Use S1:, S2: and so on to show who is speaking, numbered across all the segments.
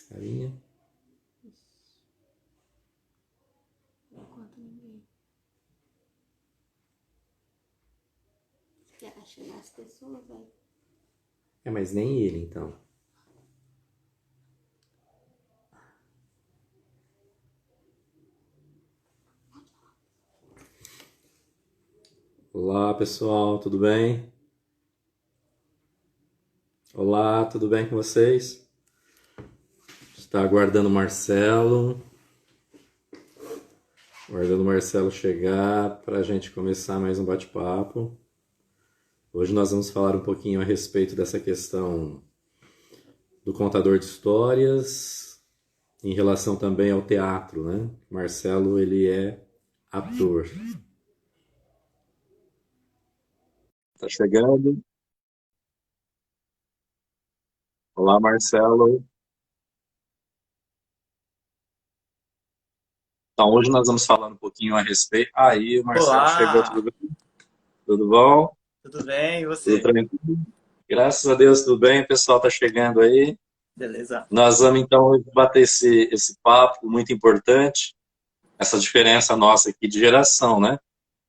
S1: Carinha.
S2: Enquanto ninguém. Quer chegar as pessoas, vai.
S1: Mas nem ele, então. Olá, pessoal, tudo bem? Olá, tudo bem com vocês? Está aguardando o Marcelo. Aguardando o Marcelo chegar para a gente começar mais um bate-papo. Hoje nós vamos falar um pouquinho a respeito dessa questão do contador de histórias, em relação também ao teatro, né? Marcelo, ele é ator. Tá chegando. Olá, Marcelo. Então, hoje nós vamos falar um pouquinho a respeito... Aí, o Marcelo chegou,
S3: Olá,
S1: tudo bem? Tudo bom?
S3: tudo bem? E
S1: Tudo
S3: você?
S1: tranquilo? Graças a Deus, tudo bem. O pessoal tá chegando aí.
S3: Beleza?
S1: Nós vamos, então, bater esse papo muito importante, essa diferença nossa aqui de geração, né?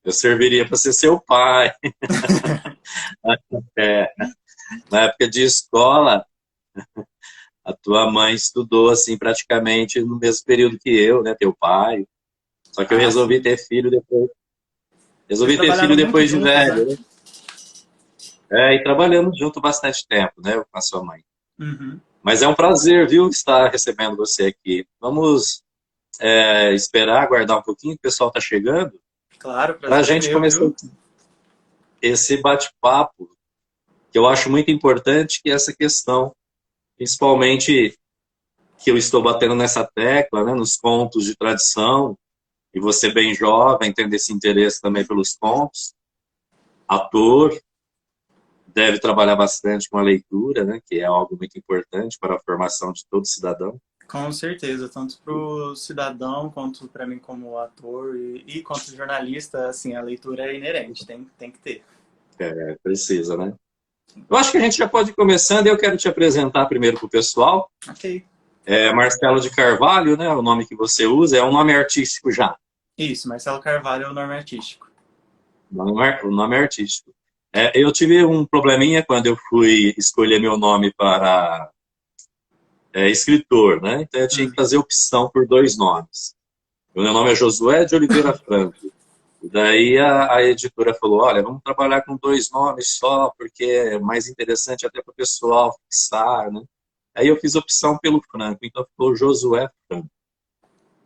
S1: Eu serviria para ser seu pai. É, na época de escola, a tua mãe estudou, assim, praticamente no mesmo período que eu, né? Teu pai. Só que eu
S3: Ah,
S1: resolvi
S3: sim.
S1: ter filho depois.
S3: Vocês
S1: Resolvi ter filho
S3: trabalharam muito
S1: depois de
S3: juntos, né?
S1: velho, né? E trabalhando junto bastante tempo, né? Com a sua mãe.
S3: Uhum.
S1: Mas é um prazer, viu, estar recebendo você aqui. Vamos esperar, aguardar um pouquinho, o pessoal está chegando,
S3: Claro,
S1: para a
S3: prazer é
S1: gente
S3: meu,
S1: começar
S3: viu?
S1: esse bate-papo, que eu acho muito importante, que é essa questão, principalmente que eu estou batendo nessa tecla, né, nos contos de tradição, e você bem jovem, tendo esse interesse também pelos contos, ator, deve trabalhar bastante com a leitura, né, que é algo muito importante para a formação de todo cidadão.
S3: Com certeza, tanto para o cidadão quanto para mim como ator e quanto jornalista, assim, a leitura é inerente, tem que ter.
S1: Precisa, né? Eu acho que a gente já pode ir começando, e eu quero te apresentar primeiro para o pessoal.
S3: Ok.
S1: Marcelo de Carvalho, né, o nome que você usa, é um nome artístico já.
S3: Isso, Marcelo Carvalho é o nome artístico.
S1: O nome é artístico. Eu tive um probleminha quando eu fui escolher meu nome para escritor, né? Então eu tinha que
S3: Hum.
S1: fazer opção por dois nomes. O meu nome é Josué de Oliveira Franco. E daí a editora falou, olha, vamos trabalhar com dois nomes só, porque é mais interessante até para o pessoal fixar, né? Aí eu fiz opção pelo Franco, então ficou Josué Franco.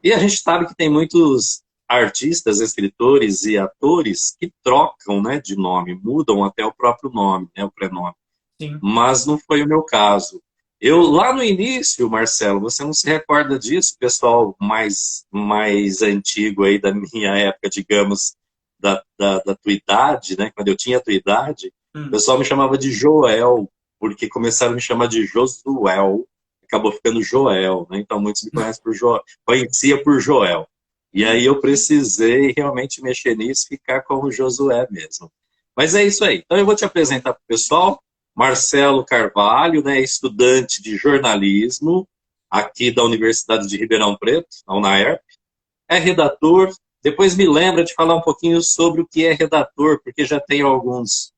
S1: E a gente sabe que tem muitos artistas, escritores e atores que trocam, né, de nome, mudam até o próprio nome, né, o prenome.
S3: Sim.
S1: Mas não foi o meu caso. Eu, lá no início, Marcelo, você não se recorda disso, pessoal mais antigo aí da minha época, digamos, da tua idade, né, quando eu tinha a tua idade, o pessoal me chamava de Joel, porque começaram a me chamar de Josuel, acabou ficando Joel, né? Então muitos me conhecem por Joel, conhecia por Joel. E aí eu precisei realmente mexer nisso, ficar como Josué mesmo. Mas é isso aí. Então eu vou te apresentar para o pessoal. Marcelo Carvalho, né, estudante de jornalismo aqui da Universidade de Ribeirão Preto, a UNAERP. É redator. Depois me lembra de falar um pouquinho sobre o que é redator, porque já tem alguns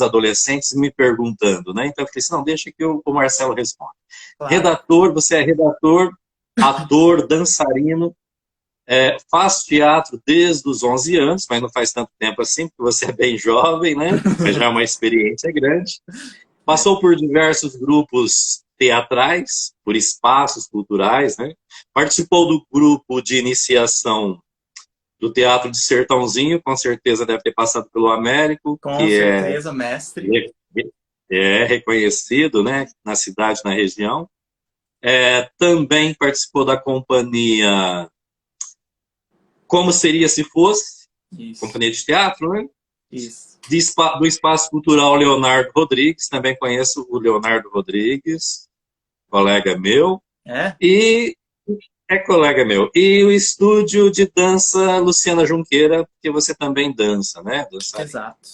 S1: adolescentes me perguntando, né? Então eu falei assim, não, deixa que o Marcelo responde.
S3: Claro.
S1: Redator, você é redator, ator, dançarino, faz teatro desde os 11 anos, mas não faz tanto tempo assim, porque você é bem jovem, né? Mas já é uma experiência grande. Passou por diversos grupos teatrais, por espaços culturais, né? Participou do grupo de iniciação do Teatro de Sertãozinho, com certeza deve ter passado pelo Américo,
S3: Com
S1: que
S3: certeza, mestre.
S1: é reconhecido, né, na cidade, na região. Também participou da companhia Como Seria Se Fosse,
S3: Isso,
S1: companhia de teatro, né?
S3: isso.
S1: Do Espaço Cultural Leonardo Rodrigues, também conheço o Leonardo Rodrigues, colega meu,
S3: É?
S1: e colega meu. E o estúdio de dança Luciana Junqueira, que você também dança, né? Dançarina.
S3: Exato.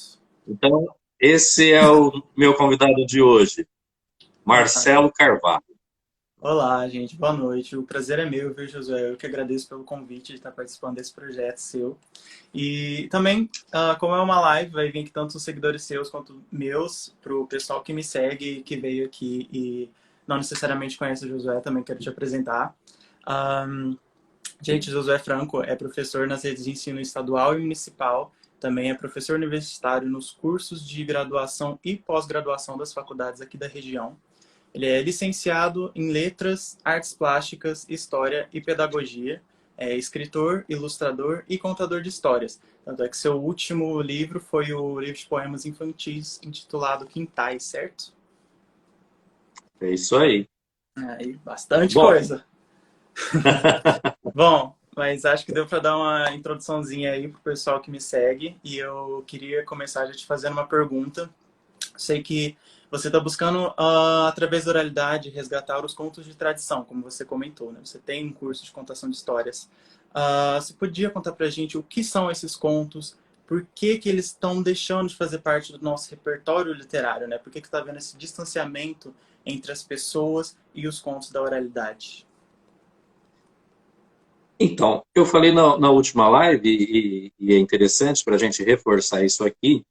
S1: Então, esse é o meu convidado de hoje,
S3: Ah,
S1: Marcelo Carvalho.
S3: Olá, gente, boa noite. O prazer é meu, viu, Josué? Eu que agradeço pelo convite de estar participando desse projeto seu. E também, como é uma live, vai vir aqui tanto os seguidores seus quanto meus, para o pessoal que me segue, que veio aqui e não necessariamente conhece o Josué, também quero te apresentar. Ahn, Gente, Josué Franco é professor nas redes de ensino estadual e municipal, também é professor universitário nos cursos de graduação e pós-graduação das faculdades aqui da região. Ele é licenciado em Letras, Artes Plásticas, História e Pedagogia. É escritor, ilustrador e contador de histórias. Tanto é que seu último livro foi o livro de poemas infantis intitulado Quintais, certo?
S1: É isso aí.
S3: Aí, bastante
S1: Bom,
S3: coisa. Bom, mas acho que deu para dar uma introduçãozinha aí pro pessoal que me segue. E eu queria começar já te fazendo uma pergunta. Sei que você está buscando, através da oralidade, resgatar os contos de tradição, como você comentou, né? Você tem um curso de contação de histórias. Você podia contar para a gente o que são esses contos, por que que eles estão deixando de fazer parte do nosso repertório literário, né? Por que que está havendo esse distanciamento entre as pessoas e os contos da oralidade?
S1: então, eu falei na última live, e é interessante para a gente reforçar isso aqui,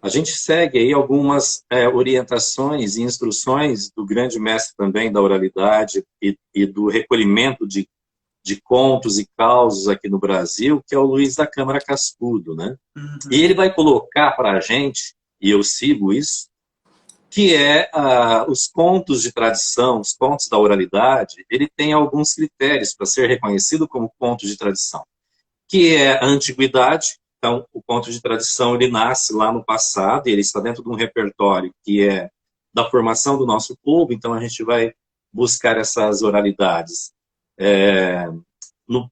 S1: a gente segue aí algumas orientações e instruções do grande mestre também da oralidade e do recolhimento de contos e causos aqui no Brasil, que é o Luiz da Câmara Cascudo, né? E
S3: Uhum,
S1: ele vai colocar para a gente, e eu sigo isso, que é os contos de tradição, os contos da oralidade, ele tem alguns critérios para ser reconhecido como conto de tradição, que é a antiguidade. Então, o conto de tradição ele nasce lá no passado e ele está dentro de um repertório que é da formação do nosso povo. Então, a gente vai buscar essas oralidades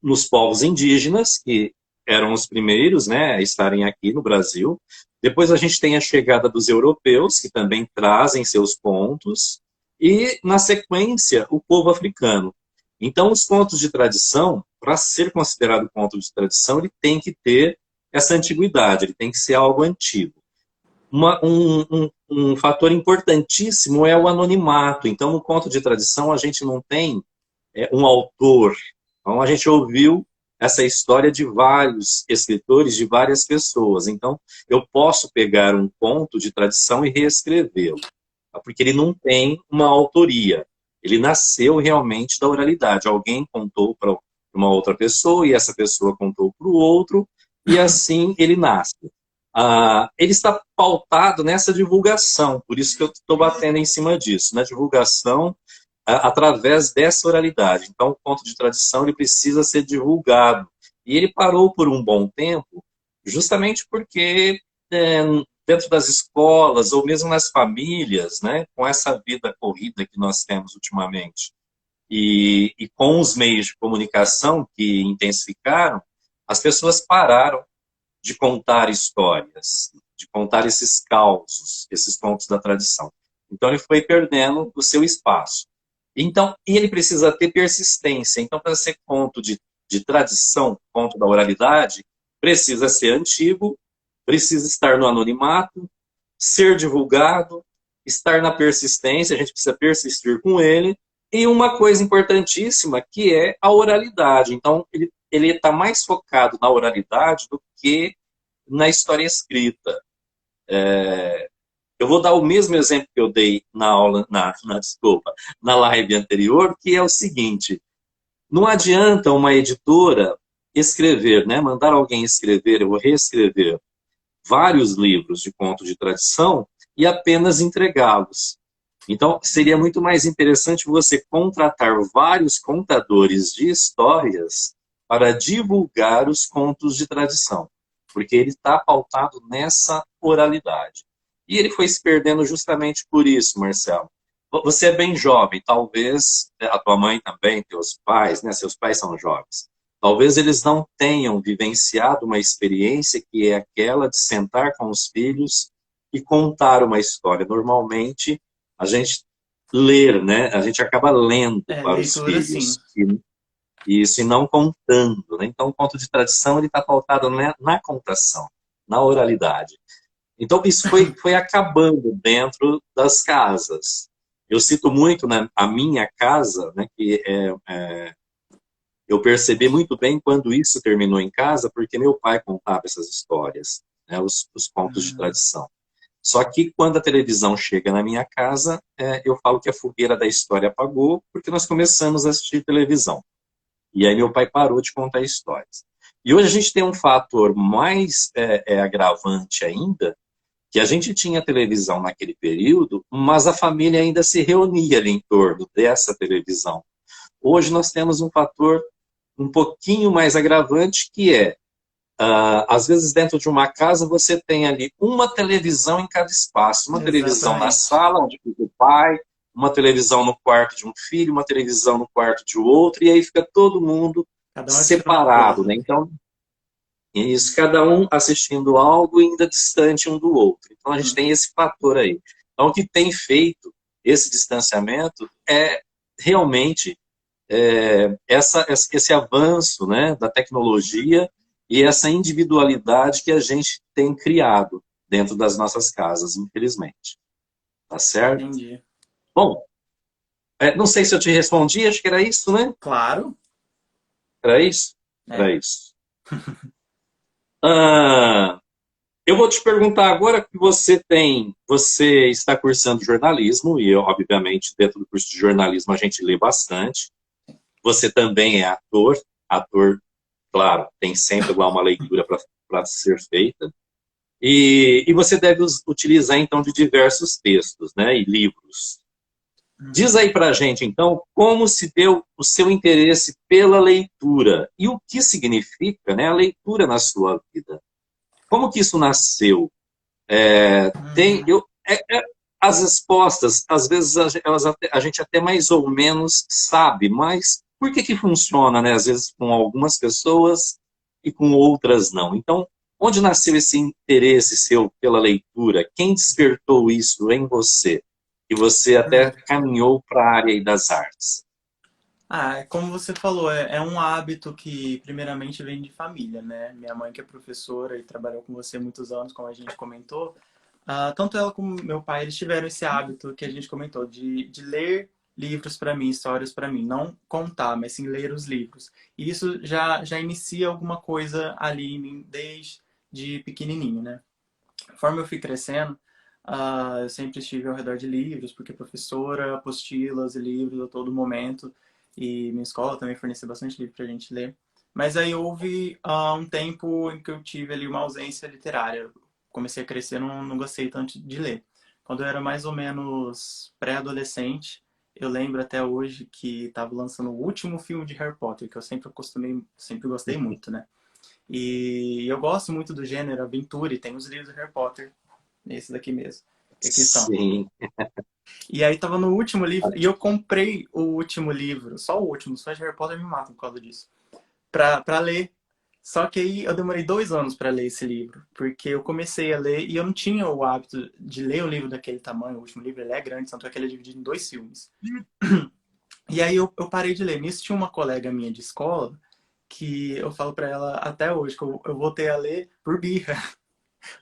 S1: nos povos indígenas, que eram os primeiros, né, a estarem aqui no Brasil. Depois a gente tem a chegada dos europeus, que também trazem seus pontos, e, na sequência, o povo africano. Então, os contos de tradição, para ser considerado conto de tradição, ele tem que ter essa antiguidade, ele tem que ser algo antigo. Um fator importantíssimo é o anonimato. Então, no conto de tradição, a gente não tem um autor. Então, a gente ouviu essa história de vários escritores, de várias pessoas. Então, eu posso pegar um conto de tradição e reescrevê-lo, tá? Porque ele não tem uma autoria. Ele nasceu realmente da oralidade. Alguém contou para uma outra pessoa e essa pessoa contou para o outro e assim ele nasce. Ele está pautado nessa divulgação, por isso que eu estou batendo em cima disso, na divulgação através dessa oralidade. Então, o conto de tradição ele precisa ser divulgado. E ele parou por um bom tempo, justamente porque dentro das escolas ou mesmo nas famílias, né, com essa vida corrida que nós temos ultimamente, e com os meios de comunicação que intensificaram, as pessoas pararam de contar histórias, de contar esses causos, esses contos da tradição. Então ele foi perdendo o seu espaço. Então, e ele precisa ter persistência. Então, para ser conto de tradição, conto da oralidade, precisa ser antigo, precisa estar no anonimato, ser divulgado, estar na persistência, a gente precisa persistir com ele. E uma coisa importantíssima, que é a oralidade. Então, ele está mais focado na oralidade do que na história escrita. Eu vou dar o mesmo exemplo que eu dei na aula, desculpa, na live anterior, que é o seguinte: não adianta uma editora escrever, né, mandar alguém escrever ou reescrever vários livros de contos de tradição e apenas entregá-los. Então, seria muito mais interessante você contratar vários contadores de histórias para divulgar os contos de tradição, porque ele está pautado nessa oralidade. E ele foi se perdendo justamente por isso, Marcelo. Você é bem jovem, talvez a tua mãe também, teus pais, né? Seus pais são jovens. Talvez eles não tenham vivenciado uma experiência que é aquela de sentar com os filhos e contar uma história. Normalmente, a gente ler, né? A gente acaba lendo para os
S3: Leitura, sim.
S1: filhos. E isso, e não contando, né? Então, o conto de tradição ele está pautado na contação, na oralidade. Então, isso foi acabando dentro das casas. Eu cito muito, né, a minha casa, né, que eu percebi muito bem quando isso terminou em casa, porque meu pai contava essas histórias, né, os contos de
S3: Hum,
S1: tradição. Só que quando a televisão chega na minha casa, eu falo que a fogueira da história apagou, porque nós começamos a assistir televisão. E aí meu pai parou de contar histórias. E hoje a gente tem um fator mais agravante ainda, que a gente tinha televisão naquele período, mas a família ainda se reunia ali em torno dessa televisão. Hoje nós temos um fator um pouquinho mais agravante, que às vezes dentro de uma casa você tem ali uma televisão em cada espaço, uma televisão na
S3: exatamente.
S1: sala onde fica o pai, uma televisão no quarto de um filho, uma televisão no quarto de outro, e aí fica todo mundo
S3: Cada um assistindo uma
S1: separado,
S3: coisa.
S1: né? Então, isso, cada um assistindo algo ainda distante um do outro. Então, a gente
S3: Hum,
S1: tem esse fator aí. Então, o que tem feito esse distanciamento é realmente esse avanço, né, da tecnologia e essa individualidade que a gente tem criado dentro das nossas casas, infelizmente. Tá certo?
S3: entendi.
S1: Bom, não sei se eu te respondi, acho que era isso, né?
S3: Claro.
S1: Era isso? Era
S3: É.
S1: isso. Ah, eu vou te perguntar agora que você está cursando jornalismo e, obviamente, dentro do curso de jornalismo a gente lê bastante. Você também é ator, ator, claro, tem sempre lá uma leitura para ser feita. E você deve utilizar, então, de diversos textos, né, e livros. Diz
S3: Uhum.
S1: aí para a gente, então, como se deu o seu interesse pela leitura e o que significa, né, a leitura na sua vida. Como que isso nasceu? Tem,
S3: Uhum.
S1: eu, as respostas, às vezes, a gente até mais ou menos sabe, mas por que que funciona, né? Às vezes com algumas pessoas e com outras não. Então, onde nasceu esse interesse seu pela leitura? Quem despertou isso em você? E você até caminhou para a área aí das artes.
S3: Como você falou, é um hábito que primeiramente vem de família, né? Minha mãe que é professora e trabalhou com você muitos anos, como a gente comentou, tanto ela como meu pai, eles tiveram esse hábito que a gente comentou, de ler livros para mim, histórias para mim. Não contar, mas sim ler os livros. E isso já inicia alguma coisa ali em mim desde pequenininho, né? Conforme eu fui crescendo, eu sempre estive ao redor de livros, porque professora, apostilas e livros a todo momento. E minha escola também fornecia bastante livro para a gente ler. Mas aí houve um tempo em que eu tive ali uma ausência literária. Comecei a crescer, não gostei tanto de ler. Quando eu era mais ou menos pré-adolescente, eu lembro até hoje que estava lançando o último filme de Harry Potter, que eu sempre gostei muito, né? E eu gosto muito do gênero aventura e tem os livros do Harry Potter, esse daqui mesmo, que aqui estão.
S1: Sim.
S3: E aí tava no último livro, e eu comprei o último livro, só o último, só de Harry Potter me matam por causa disso, pra ler. Só que aí eu demorei 2 anos para ler esse livro, porque eu comecei a ler e eu não tinha o hábito de ler um livro daquele tamanho. O último livro ele é grande, tanto é que ele é dividido em 2 filmes. E aí eu parei de ler. Nisso tinha uma colega minha de escola que eu falo para ela até hoje que eu voltei a ler por birra,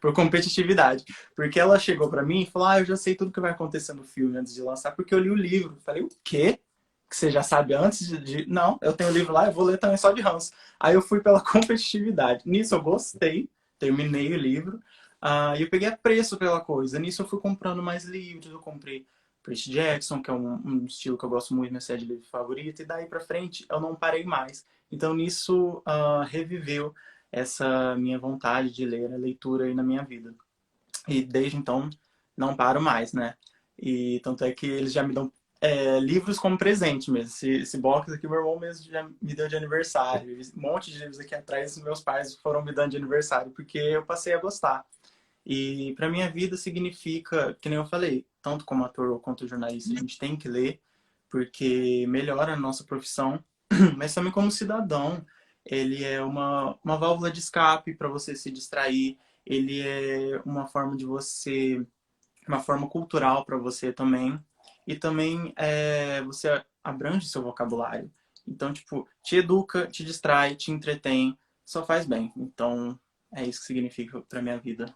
S3: por competitividade. Porque ela chegou para mim e falou: eu já sei tudo que vai acontecer no filme antes de lançar, porque eu li o livro. Eu falei: o quê? Que você já sabe antes de. Não, eu tenho o livro lá, eu vou ler também só de ranço. Aí eu fui pela competitividade. Nisso eu gostei, terminei o livro. E eu peguei apreço pela coisa. Nisso eu fui comprando mais livros. Eu comprei Percy Jackson, que é um estilo que eu gosto muito, minha série de livro favorita. E daí pra frente eu não parei mais. Então nisso reviveu essa minha vontade de ler a leitura aí na minha vida. E desde então não paro mais, né? E tanto é que eles já me dão livros como presente mesmo. Esse box aqui, meu irmão mesmo já me deu de aniversário. Um monte de livros aqui atrás, meus pais foram me dando de aniversário, porque eu passei a gostar. E para minha vida significa, que nem eu falei, tanto como ator quanto jornalista, a gente tem que ler, porque melhora a nossa profissão, mas também como cidadão, ele é uma válvula de escape para você se distrair, ele é uma forma de você, uma forma cultural para você também, e também você abrange seu vocabulário. Então, tipo, te educa, te distrai, te entretém, só faz bem. Então, é isso que significa para minha vida.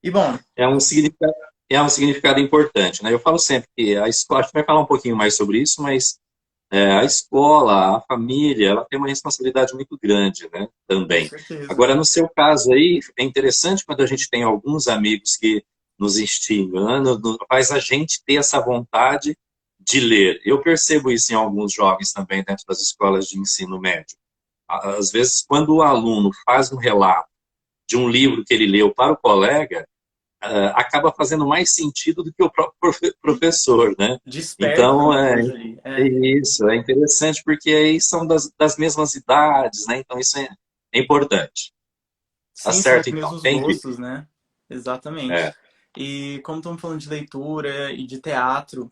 S3: E bom,
S1: É um significado, é um significado importante, né? Eu falo sempre que a escola, a gente vai falar um pouquinho mais sobre isso, mas a escola, a família, ela tem uma responsabilidade muito grande, né?
S3: Com
S1: Também.
S3: certeza.
S1: Agora, no seu caso aí, é interessante quando a gente tem alguns amigos que nos instigam, né? Faz a gente ter essa vontade de ler. Eu percebo isso em alguns jovens também dentro das escolas de ensino médio. Às vezes, quando o aluno faz um relato de um livro que ele leu para o colega, acaba fazendo mais sentido do que o próprio professor, né?
S3: Desperta
S1: Então,
S3: alguma coisa ali.
S1: isso é interessante porque aí são das mesmas idades, né? Então, isso é importante. Tá
S3: Sim, são os
S1: certo, então.
S3: mesmos
S1: Thank you.
S3: gostos, né? Exatamente.
S1: É.
S3: E como estamos falando de leitura e de teatro,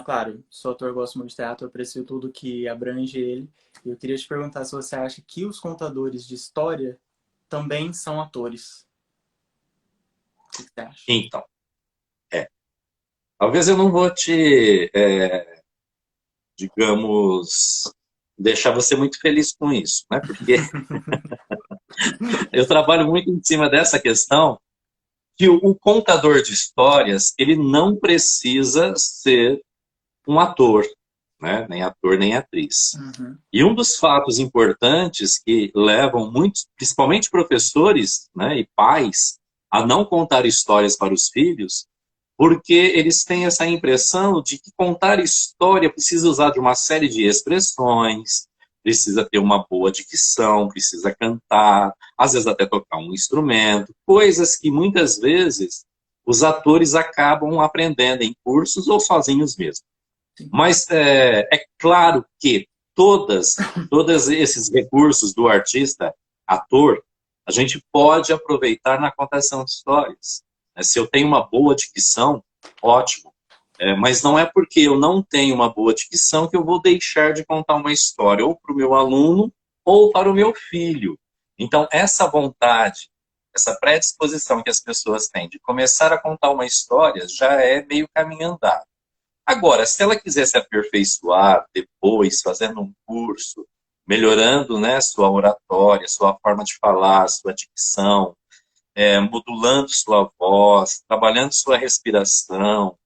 S3: claro, sou ator, gosto muito de teatro, aprecio tudo que abrange ele. E eu queria te perguntar se você acha que os contadores de história também são atores. O que você acha?
S1: Então, talvez eu não vou te, digamos, deixar você muito feliz com isso, né? Porque eu trabalho muito em cima dessa questão que o contador de histórias, ele não precisa ser um ator, né? Nem ator, nem atriz.
S3: Uhum.
S1: E um dos fatos importantes que levam muitos, principalmente professores, né, e pais, a não contar histórias para os filhos, porque eles têm essa impressão de que contar história precisa usar de uma série de expressões, precisa ter uma boa dicção, precisa cantar, às vezes até tocar um instrumento, coisas que muitas vezes os atores acabam aprendendo em cursos ou sozinhos mesmo.
S3: Sim.
S1: Mas é claro que todos esses recursos do artista, ator, a gente pode aproveitar na contação de histórias. Se eu tenho uma boa dicção, ótimo. Mas não é porque eu não tenho uma boa dicção que eu vou deixar de contar uma história, ou para o meu aluno, ou para o meu filho. Então, essa vontade, essa predisposição que as pessoas têm de começar a contar uma história já é meio caminho andado. Agora, se ela quiser se aperfeiçoar depois, fazendo um curso, melhorando, né, sua oratória, sua forma de falar, sua dicção, modulando sua voz, trabalhando sua respiração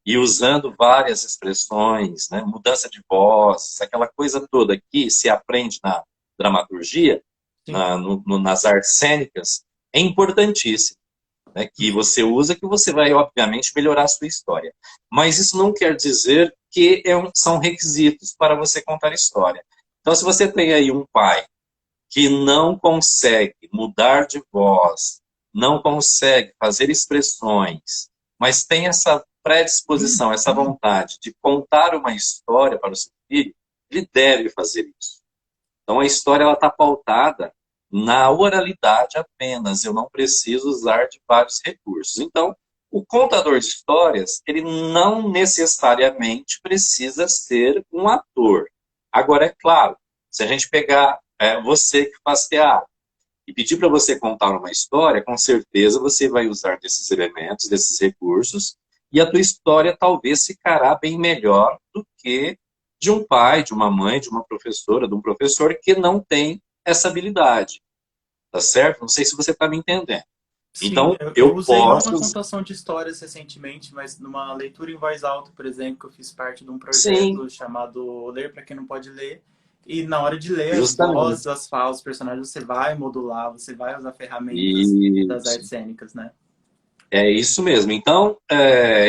S1: e usando várias expressões, né, mudança de voz, aquela coisa toda que se aprende na dramaturgia,
S3: Sim.
S1: nas artes cênicas, é importantíssimo, né, que você usa, que você vai, obviamente, melhorar a sua história. Mas isso não quer dizer que são requisitos para você contar história. Então, se você tem aí um pai que não consegue mudar de voz, não consegue fazer expressões, mas tem essa predisposição, essa vontade de contar uma história para o seu filho, ele deve fazer isso. Então, a história está pautada na oralidade apenas. Eu não preciso usar de vários recursos. Então, o contador de histórias, ele não necessariamente precisa ser um ator. Agora, é claro, se a gente pegar você que faz teatro e pedir para você contar uma história, com certeza você vai usar desses elementos, desses recursos, e a tua história talvez ficará bem melhor do que de um pai, de uma mãe, de uma professora, de um professor que não tem essa habilidade. Tá certo? Não sei se você está me entendendo.
S3: Sim,
S1: Então,
S3: eu
S1: eu
S3: usei não na
S1: posso.
S3: contação de histórias recentemente, mas numa leitura em voz alta, por exemplo, que eu fiz parte de um
S1: Sim,
S3: projeto chamado Ler para Quem Não Pode Ler. E na hora de ler as vozes,
S1: justamente.
S3: as falas, os personagens, você vai modular, você vai usar ferramentas das
S1: Isso.
S3: artes cênicas, né?
S1: É isso mesmo. Então,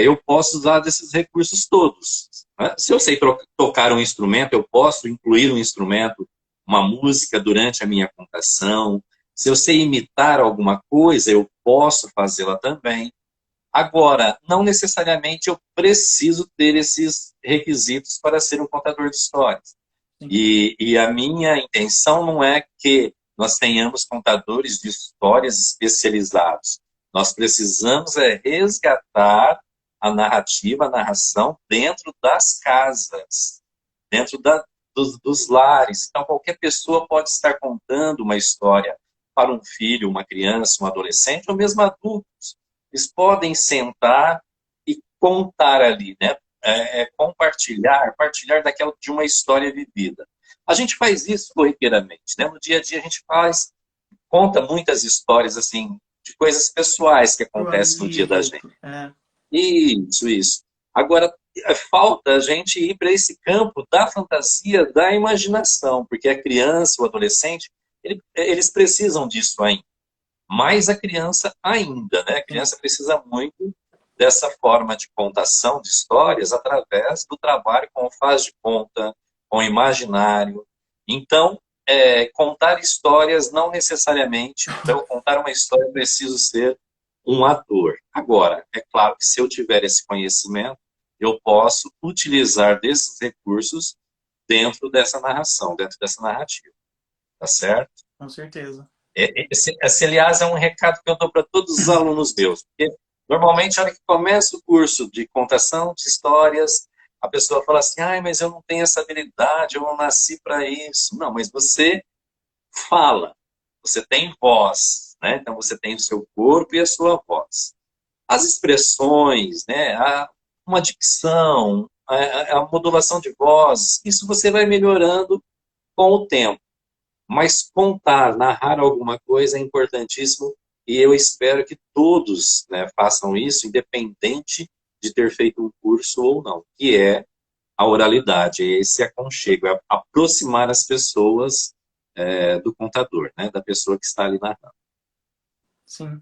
S1: eu posso usar desses recursos todos. Né? Se eu sei tocar um instrumento, eu posso incluir um instrumento, uma música durante a minha contação. Se eu sei imitar alguma coisa, eu posso fazê-la também. Agora, não necessariamente eu preciso ter esses requisitos para ser um contador de histórias.
S3: Sim.
S1: E a minha intenção não é que nós tenhamos contadores de histórias especializados. Nós precisamos resgatar a narrativa, a narração dentro das casas, dentro dos lares. Então, qualquer pessoa pode estar contando uma história para um filho, uma criança, um adolescente, ou mesmo adultos. Eles podem sentar e contar ali, né? Partilhar de uma história vivida. A gente faz isso corriqueiramente, né? No dia a dia a gente conta muitas histórias assim de coisas pessoais que
S3: Pro
S1: acontecem no dia da
S3: amigo,
S1: gente. Isso, isso. Agora, falta a gente ir para esse campo da fantasia, da imaginação, porque a criança, o adolescente, eles precisam disso ainda. Mais a criança ainda, né? A
S3: Sim,
S1: criança precisa muito dessa forma de contação de histórias através do trabalho com o faz de conta, com o imaginário. Então, contar histórias não necessariamente, para eu contar uma história, eu preciso ser um ator. Agora, é claro que se eu tiver esse conhecimento, eu posso utilizar desses recursos dentro dessa narração, dentro dessa narrativa, tá certo?
S3: com certeza.
S1: Esse, aliás, é um recado que eu dou para todos os alunos meus, porque normalmente, a hora que começa o curso de contação de histórias, a pessoa fala assim, ai, mas eu não tenho essa habilidade, eu não nasci para isso. Não, mas você fala, você tem voz, né? Então você tem o seu corpo e a sua voz. As expressões, né? Uma dicção, a modulação de voz, isso você vai melhorando com o tempo. Mas contar, narrar alguma coisa é importantíssimo e eu espero que todos, né, façam isso, independente de ter feito um curso ou não, que é a oralidade, é esse aconchego, é aproximar as pessoas do contador, né, da pessoa que está ali narrando.
S3: Sim.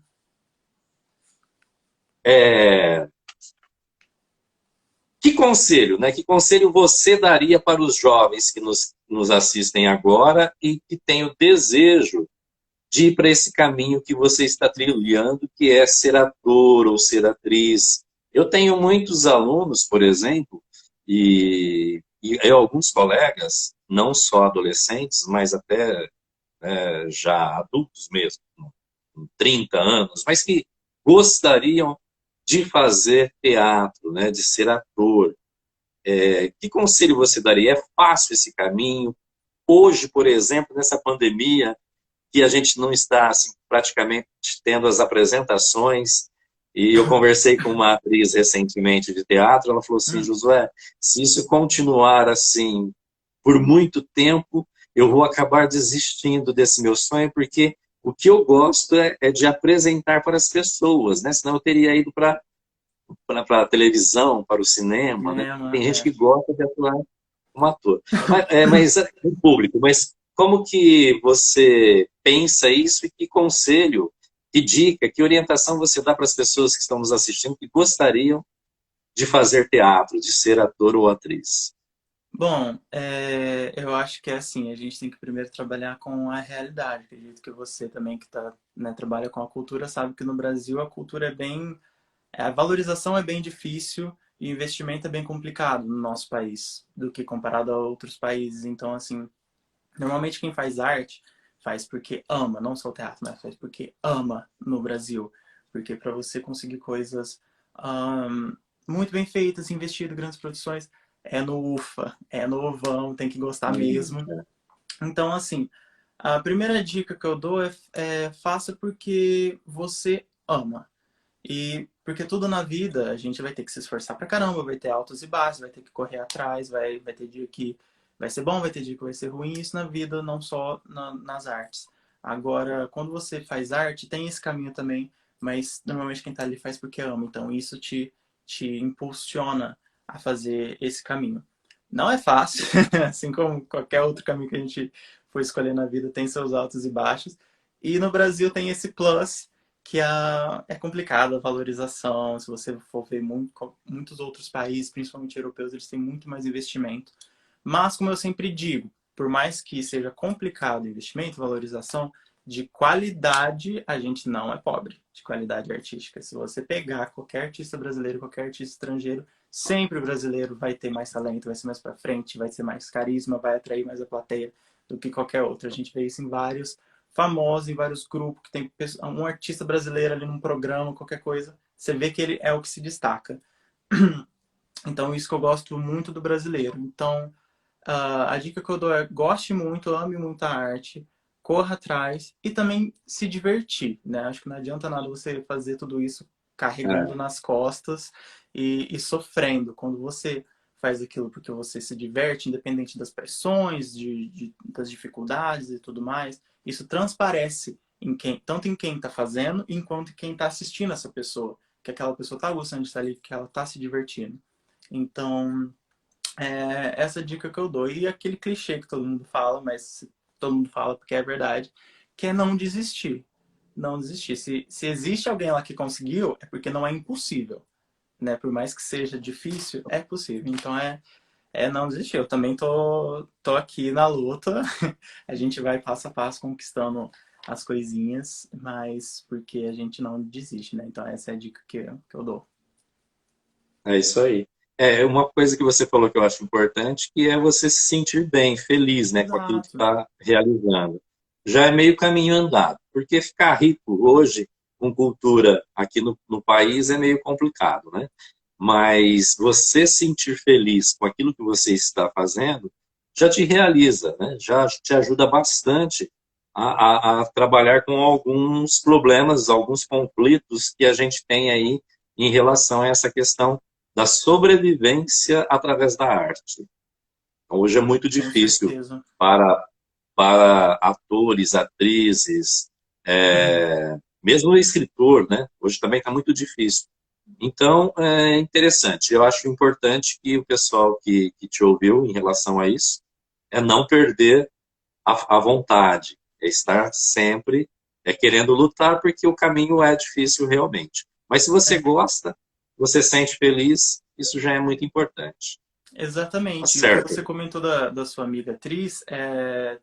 S1: É, que conselho, né? Que conselho você daria para os jovens que nos assistem agora e que têm o desejo de ir para esse caminho que você está trilhando, que é ser ator ou ser atriz? Eu tenho muitos alunos, por exemplo, e alguns colegas, não só adolescentes, mas até já adultos mesmo, com 30 anos, mas que gostariam de fazer teatro, né, de ser ator. Que conselho você daria? É fácil esse caminho? Hoje, por exemplo, nessa pandemia, que a gente não está assim, praticamente tendo as apresentações. E eu conversei com uma atriz recentemente de teatro, ela falou assim,
S3: Hum,
S1: Josué, se isso continuar assim por muito tempo, eu vou acabar desistindo desse meu sonho, porque o que eu gosto é de apresentar para as pessoas, né? Senão eu teria ido para a televisão, para o cinema, né?
S3: cinema,
S1: Tem gente que gosta de atuar como ator. Mas o público, mas como que você pensa isso e que conselho, que dica, que orientação você dá para as pessoas que estão nos assistindo que gostariam de fazer teatro, de ser ator ou atriz?
S3: Bom, eu acho que é assim, a gente tem que primeiro trabalhar com a realidade. Acredito que você também que tá, né, trabalha com a cultura sabe que no Brasil a cultura é bem, a valorização é bem difícil e o investimento é bem complicado no nosso país do que comparado a outros países. Então, assim, normalmente quem faz arte faz porque ama, não só o teatro, mas faz porque ama no Brasil. Porque para você conseguir coisas ahn, muito bem feitas, investido, grandes produções, é no UFA, é no ovão, tem que gostar mesmo.
S1: É.
S3: Então, assim, a primeira dica que eu dou é faça porque você ama. E porque tudo na vida a gente vai ter que se esforçar pra caramba, vai ter altos e baixos, vai ter que correr atrás, vai ter dia que vai ser bom, vai ter dia que vai ser ruim, isso na vida, não só nas artes. Agora, quando você faz arte, tem esse caminho também, mas normalmente quem tá ali faz porque ama, então isso te impulsiona a fazer esse caminho. Não é fácil, assim como qualquer outro caminho que a gente for escolher na vida, tem seus altos e baixos. E no Brasil tem esse plus que é complicado a valorização. Se você for ver muitos outros países, principalmente europeus, eles têm muito mais investimento. Mas, como eu sempre digo, por mais que seja complicado o investimento, valorização, de qualidade a gente não é pobre, de qualidade artística. Se você pegar qualquer artista brasileiro, qualquer artista estrangeiro, sempre o brasileiro vai ter mais talento, vai ser mais para frente, vai ter mais carisma, vai atrair mais a plateia do que qualquer outro. A gente vê isso em vários famosos, em vários grupos, que tem um artista brasileiro ali num programa, qualquer coisa, você vê que ele é o que se destaca. Então, isso que eu gosto muito do brasileiro. Então, a dica que eu dou é goste muito, ame muito a arte, corra atrás e também se divertir, né? Acho que não adianta nada você fazer tudo isso carregando
S1: É.
S3: nas costas e sofrendo. Quando você faz aquilo porque você se diverte, independente das pressões, das dificuldades e tudo mais, isso transparece tanto em quem está fazendo, enquanto em quem está assistindo essa pessoa. que aquela pessoa está gostando de estar ali, que ela está se divertindo. Então, essa dica que eu dou. E aquele clichê que todo mundo fala, mas todo mundo fala porque é verdade, que é não desistir. Não desistir. Se existe alguém lá que conseguiu, é porque não é impossível. Né? Por mais que seja difícil, é possível. Então é não desistir. Eu também tô aqui na luta. A gente vai passo a passo conquistando as coisinhas, mas porque a gente não desiste, né? Então essa é a dica que eu dou.
S1: É isso aí. É uma coisa que você falou que eu acho importante, que é você se sentir bem, feliz, né, com aquilo que
S3: Exato.
S1: está realizando. Já é meio caminho andado, porque ficar rico hoje, com cultura aqui no país, é meio complicado, né? Mas você sentir feliz com aquilo que você está fazendo, já te realiza, né? Já te ajuda bastante a trabalhar com alguns problemas, alguns conflitos que a gente tem aí em relação a essa questão da sobrevivência através da arte. Então, hoje é muito
S3: Com
S1: difícil
S3: certeza.
S1: para, para atores, atrizes, mesmo o escritor, né? Hoje também está muito difícil. Então, é interessante. Eu acho importante que o pessoal que te ouviu em relação a isso é não perder a vontade, é estar sempre querendo lutar, porque o caminho é difícil realmente. Mas se você
S3: É,
S1: gosta, você se sente feliz, isso já é muito importante. Tá
S3: exatamente. E o que você
S1: certo.
S3: comentou da sua amiga atriz,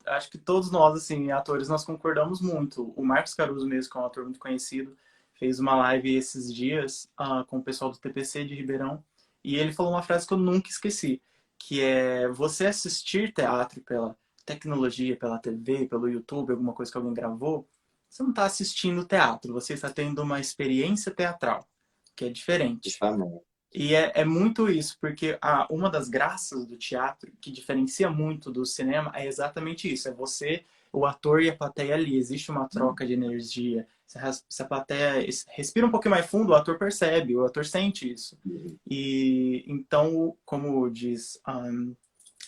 S3: acho que todos nós, assim, atores, nós concordamos muito. O Marcos Caruso mesmo, que é um ator muito conhecido, fez uma live esses dias com o pessoal do TPC de Ribeirão, e ele falou uma frase que eu nunca esqueci, que é você assistir teatro pela tecnologia, pela TV, pelo YouTube, alguma coisa que alguém gravou, você não está assistindo teatro, você está tendo uma experiência teatral, que é diferente.
S1: Justamente.
S3: E é muito isso, porque uma das graças do teatro, que diferencia muito do cinema, é exatamente isso. É você, o ator e a plateia ali. Existe uma troca de energia. Se a plateia respira um pouquinho mais fundo, o ator percebe, o ator sente isso. E então, como diz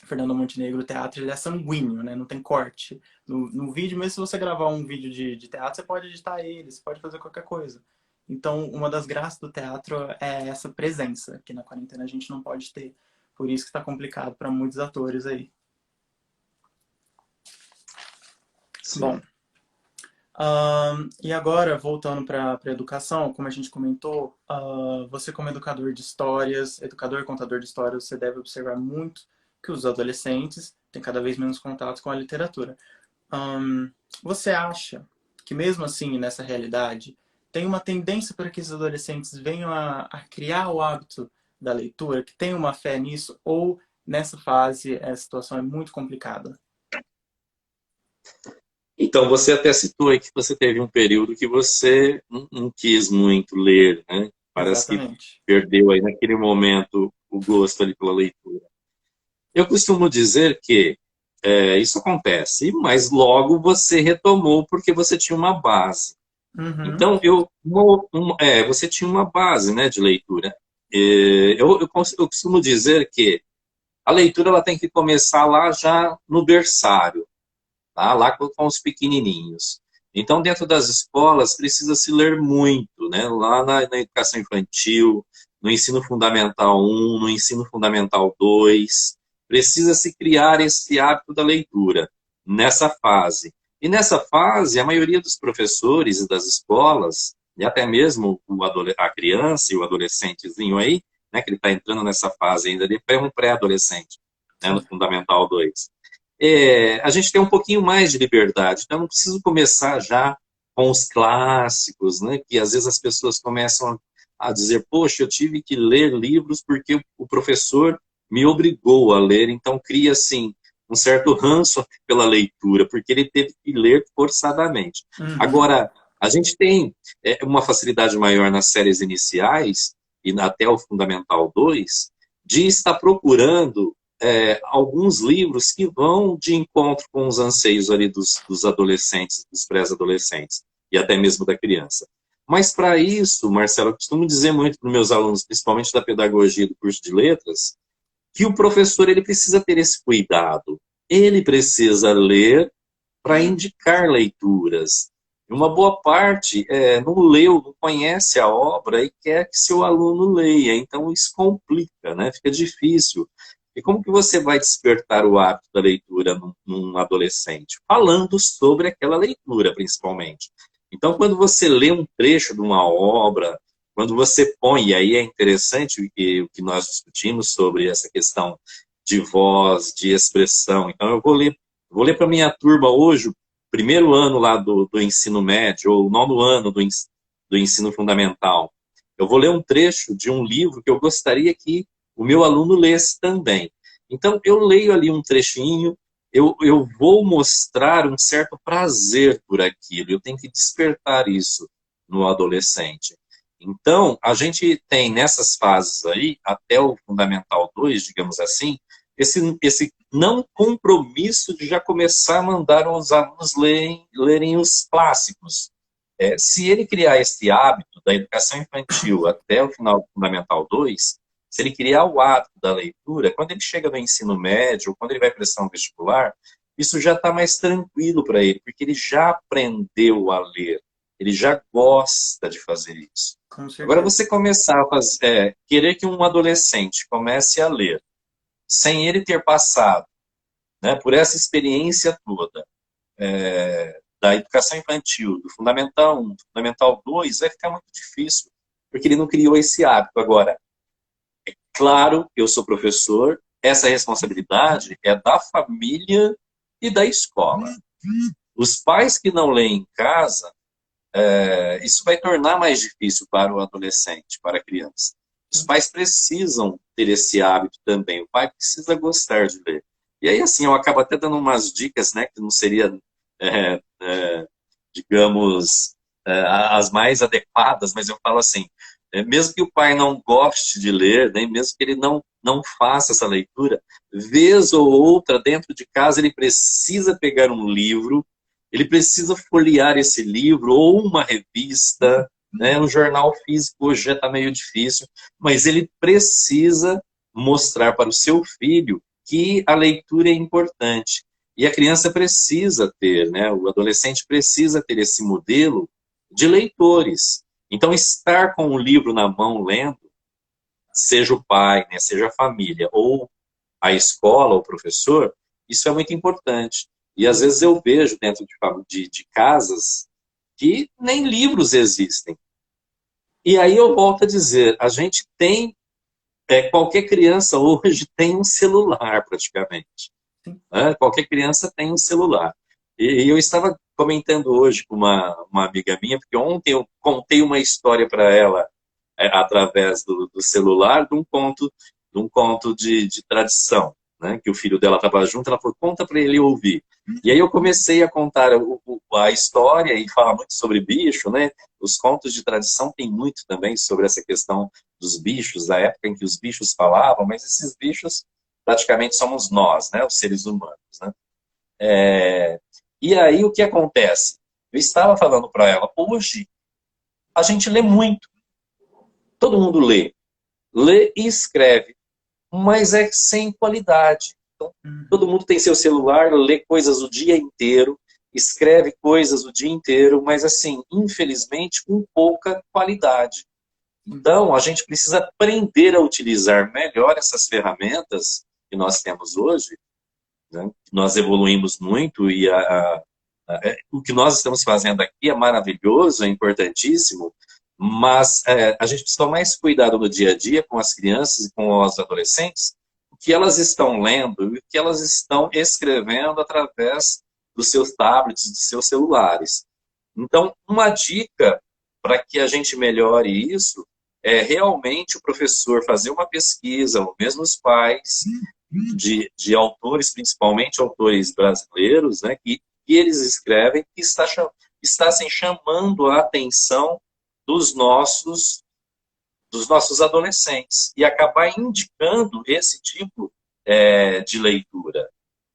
S3: Fernando Montenegro, o teatro ele é sanguíneo, né? Não tem corte. No vídeo, mesmo se você gravar um vídeo de teatro, você pode editar ele, você pode fazer qualquer coisa. Então, uma das graças do teatro é essa presença, que na quarentena a gente não pode ter. Por isso que está complicado para muitos atores aí. Bom,
S1: Sim.
S3: e agora, voltando para a educação, como a gente comentou, você como educador de histórias, educador e contador de histórias, você deve observar muito que os adolescentes têm cada vez menos contato com a literatura. Você acha que mesmo assim, nessa realidade, tem uma tendência para que esses adolescentes venham a criar o hábito da leitura, que tem uma fé nisso, ou nessa fase a situação é muito complicada?
S1: Então, você até citou aí que você teve um período que você não quis muito ler, né? Parece que
S3: Exatamente.
S1: perdeu aí naquele momento o gosto ali pela leitura. Eu costumo dizer que isso acontece, mas logo você retomou porque você tinha uma base.
S3: Uhum.
S1: Então, você tinha uma base, né, de leitura. Eu costumo dizer que a leitura ela tem que começar lá já no berçário, tá? Lá com os pequenininhos. Então, dentro das escolas, precisa se ler muito, né? Lá na educação infantil, no ensino fundamental 1, no ensino fundamental 2, precisa se criar esse hábito da leitura nessa fase. E nessa fase, a maioria dos professores e das escolas, e até mesmo a criança e o adolescentezinho aí, né, que ele está entrando nessa fase ainda, ele é um pré-adolescente, né, no
S3: Sim.
S1: Fundamental 2. A gente tem um pouquinho mais de liberdade, então eu não preciso começar já com os clássicos, né, que às vezes as pessoas começam a dizer, poxa, eu tive que ler livros porque o professor me obrigou a ler, então cria, assim, um certo ranço pela leitura, porque ele teve que ler forçadamente.
S3: Uhum.
S1: Agora, a gente tem uma facilidade maior nas séries iniciais, e até o Fundamental 2, de estar procurando alguns livros que vão de encontro com os anseios ali dos adolescentes, dos pré-adolescentes, e até mesmo da criança. Mas para isso, Marcelo, eu costumo dizer muito para os meus alunos, principalmente da pedagogia do curso de letras, que o professor ele precisa ter esse cuidado. Ele precisa ler para indicar leituras. E uma boa parte não leu, não conhece a obra e quer que seu aluno leia. Então isso complica, né? Fica difícil. E como que você vai despertar o hábito da leitura num adolescente? Falando sobre aquela leitura, principalmente. Então, quando você lê um trecho de uma obra, quando você põe, e aí é interessante o que nós discutimos sobre essa questão de voz, de expressão. Então, eu vou ler para minha turma hoje, o primeiro ano lá do ensino médio, ou o nono ano do ensino fundamental. Eu vou ler um trecho de um livro que eu gostaria que o meu aluno lesse também. Então, eu leio ali um trechinho, eu vou mostrar um certo prazer por aquilo, eu tenho que despertar isso no adolescente. Então, a gente tem nessas fases aí, até o Fundamental 2, digamos assim, esse não compromisso de já começar a mandar os alunos lerem os clássicos. Se ele criar esse hábito da educação infantil até o final do Fundamental 2, se ele criar o hábito da leitura, quando ele chega no ensino médio, ou quando ele vai prestar um vestibular, isso já está mais tranquilo para ele, porque ele já aprendeu a ler, ele já gosta de fazer isso.
S3: Com
S1: Agora,
S3: certeza.
S1: você começar a querer que um adolescente comece a ler, sem ele ter passado, né, por essa experiência toda, da educação infantil, do Fundamental 1, do Fundamental 2, vai ficar muito difícil, porque ele não criou esse hábito. Agora, claro, eu sou professor, essa responsabilidade é da família e da escola. Os pais que não leem em casa, isso vai tornar mais difícil para o adolescente, para a criança. Os pais precisam ter esse hábito também. O pai precisa gostar de ler. E aí, assim, eu acabo até dando umas dicas, né, que não seria, digamos, as mais adequadas, mas eu falo assim, mesmo que o pai não goste de ler, né, mesmo que ele não faça essa leitura, vez ou outra, dentro de casa, ele precisa pegar um livro, ele precisa folhear esse livro, ou uma revista, né, um jornal físico hoje já está meio difícil, mas ele precisa mostrar para o seu filho que a leitura é importante. E a criança precisa ter, né, o adolescente precisa ter esse modelo de leitores. Então, estar com o livro na mão lendo, seja o pai, né, seja a família, ou a escola, ou o professor, isso é muito importante. E às vezes eu vejo dentro de casas que nem livros existem. E aí eu volto a dizer, a gente tem, qualquer criança hoje tem um celular praticamente. Né? Qualquer criança tem um celular. E eu estava comentando hoje com uma amiga minha, porque ontem eu contei uma história para ela através do celular de um conto de tradição, né? Que o filho dela estava junto, ela falou, conta para ele ouvir. E aí eu comecei a contar a história e falar muito sobre bicho, né? Os contos de tradição tem muito também sobre essa questão dos bichos, da época em que os bichos falavam, mas esses bichos praticamente somos nós, né? Os seres humanos, né? E aí o que acontece? Eu estava falando para ela, hoje a gente lê muito. Todo mundo lê. Lê e escreve, mas é sem qualidade. Então, todo mundo tem seu celular, lê coisas o dia inteiro, escreve coisas o dia inteiro, mas assim, infelizmente, com pouca qualidade. Então, a gente precisa aprender a utilizar melhor essas ferramentas que nós temos hoje, né? Nós evoluímos muito e o que nós estamos fazendo aqui é maravilhoso, é importantíssimo, mas a gente precisa tomar mais cuidado no dia a dia com as crianças e com os adolescentes, o que elas estão lendo e o que elas estão escrevendo através dos seus tablets, dos seus celulares. Então, uma dica para que a gente melhore isso é realmente o professor fazer uma pesquisa, ou mesmo os pais, de autores, principalmente autores brasileiros, né, que eles escrevem, que está assim, chamando a atenção dos nossos adolescentes e acabar indicando esse tipo de leitura.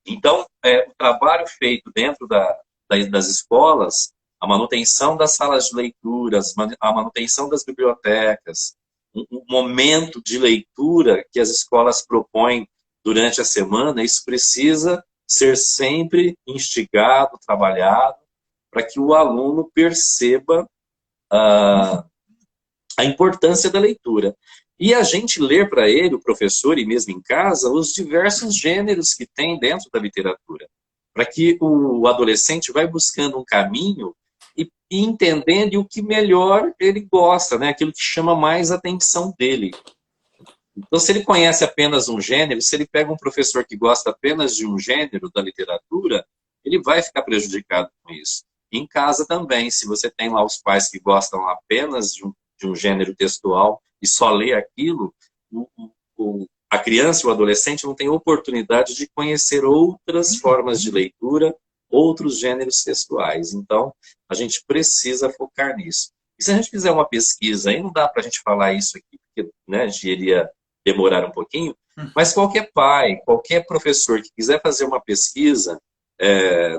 S1: Então, o trabalho feito dentro das escolas, a manutenção das salas de leituras, a manutenção das bibliotecas, um momento de leitura que as escolas propõem durante a semana, isso precisa ser sempre instigado, trabalhado, para que o aluno perceba a, a importância da leitura. E a gente ler para ele, o professor, e mesmo em casa, os diversos gêneros que tem dentro da literatura, para que o adolescente vai buscando um caminho e entendendo o que melhor ele gosta, né? Aquilo que chama mais a atenção dele. Então, se ele conhece apenas um gênero, se ele pega um professor que gosta apenas de um gênero da literatura, ele vai ficar prejudicado com isso. Em casa também, se você tem lá os pais que gostam apenas de um gênero textual e só lê aquilo, a criança e o adolescente não tem oportunidade de conhecer outras formas de leitura, outros gêneros textuais. Então, a gente precisa focar nisso. E se a gente fizer uma pesquisa, aí não dá para a gente falar isso aqui, porque, né, a gente iria demorar um pouquinho, mas qualquer pai, qualquer professor que quiser fazer uma pesquisa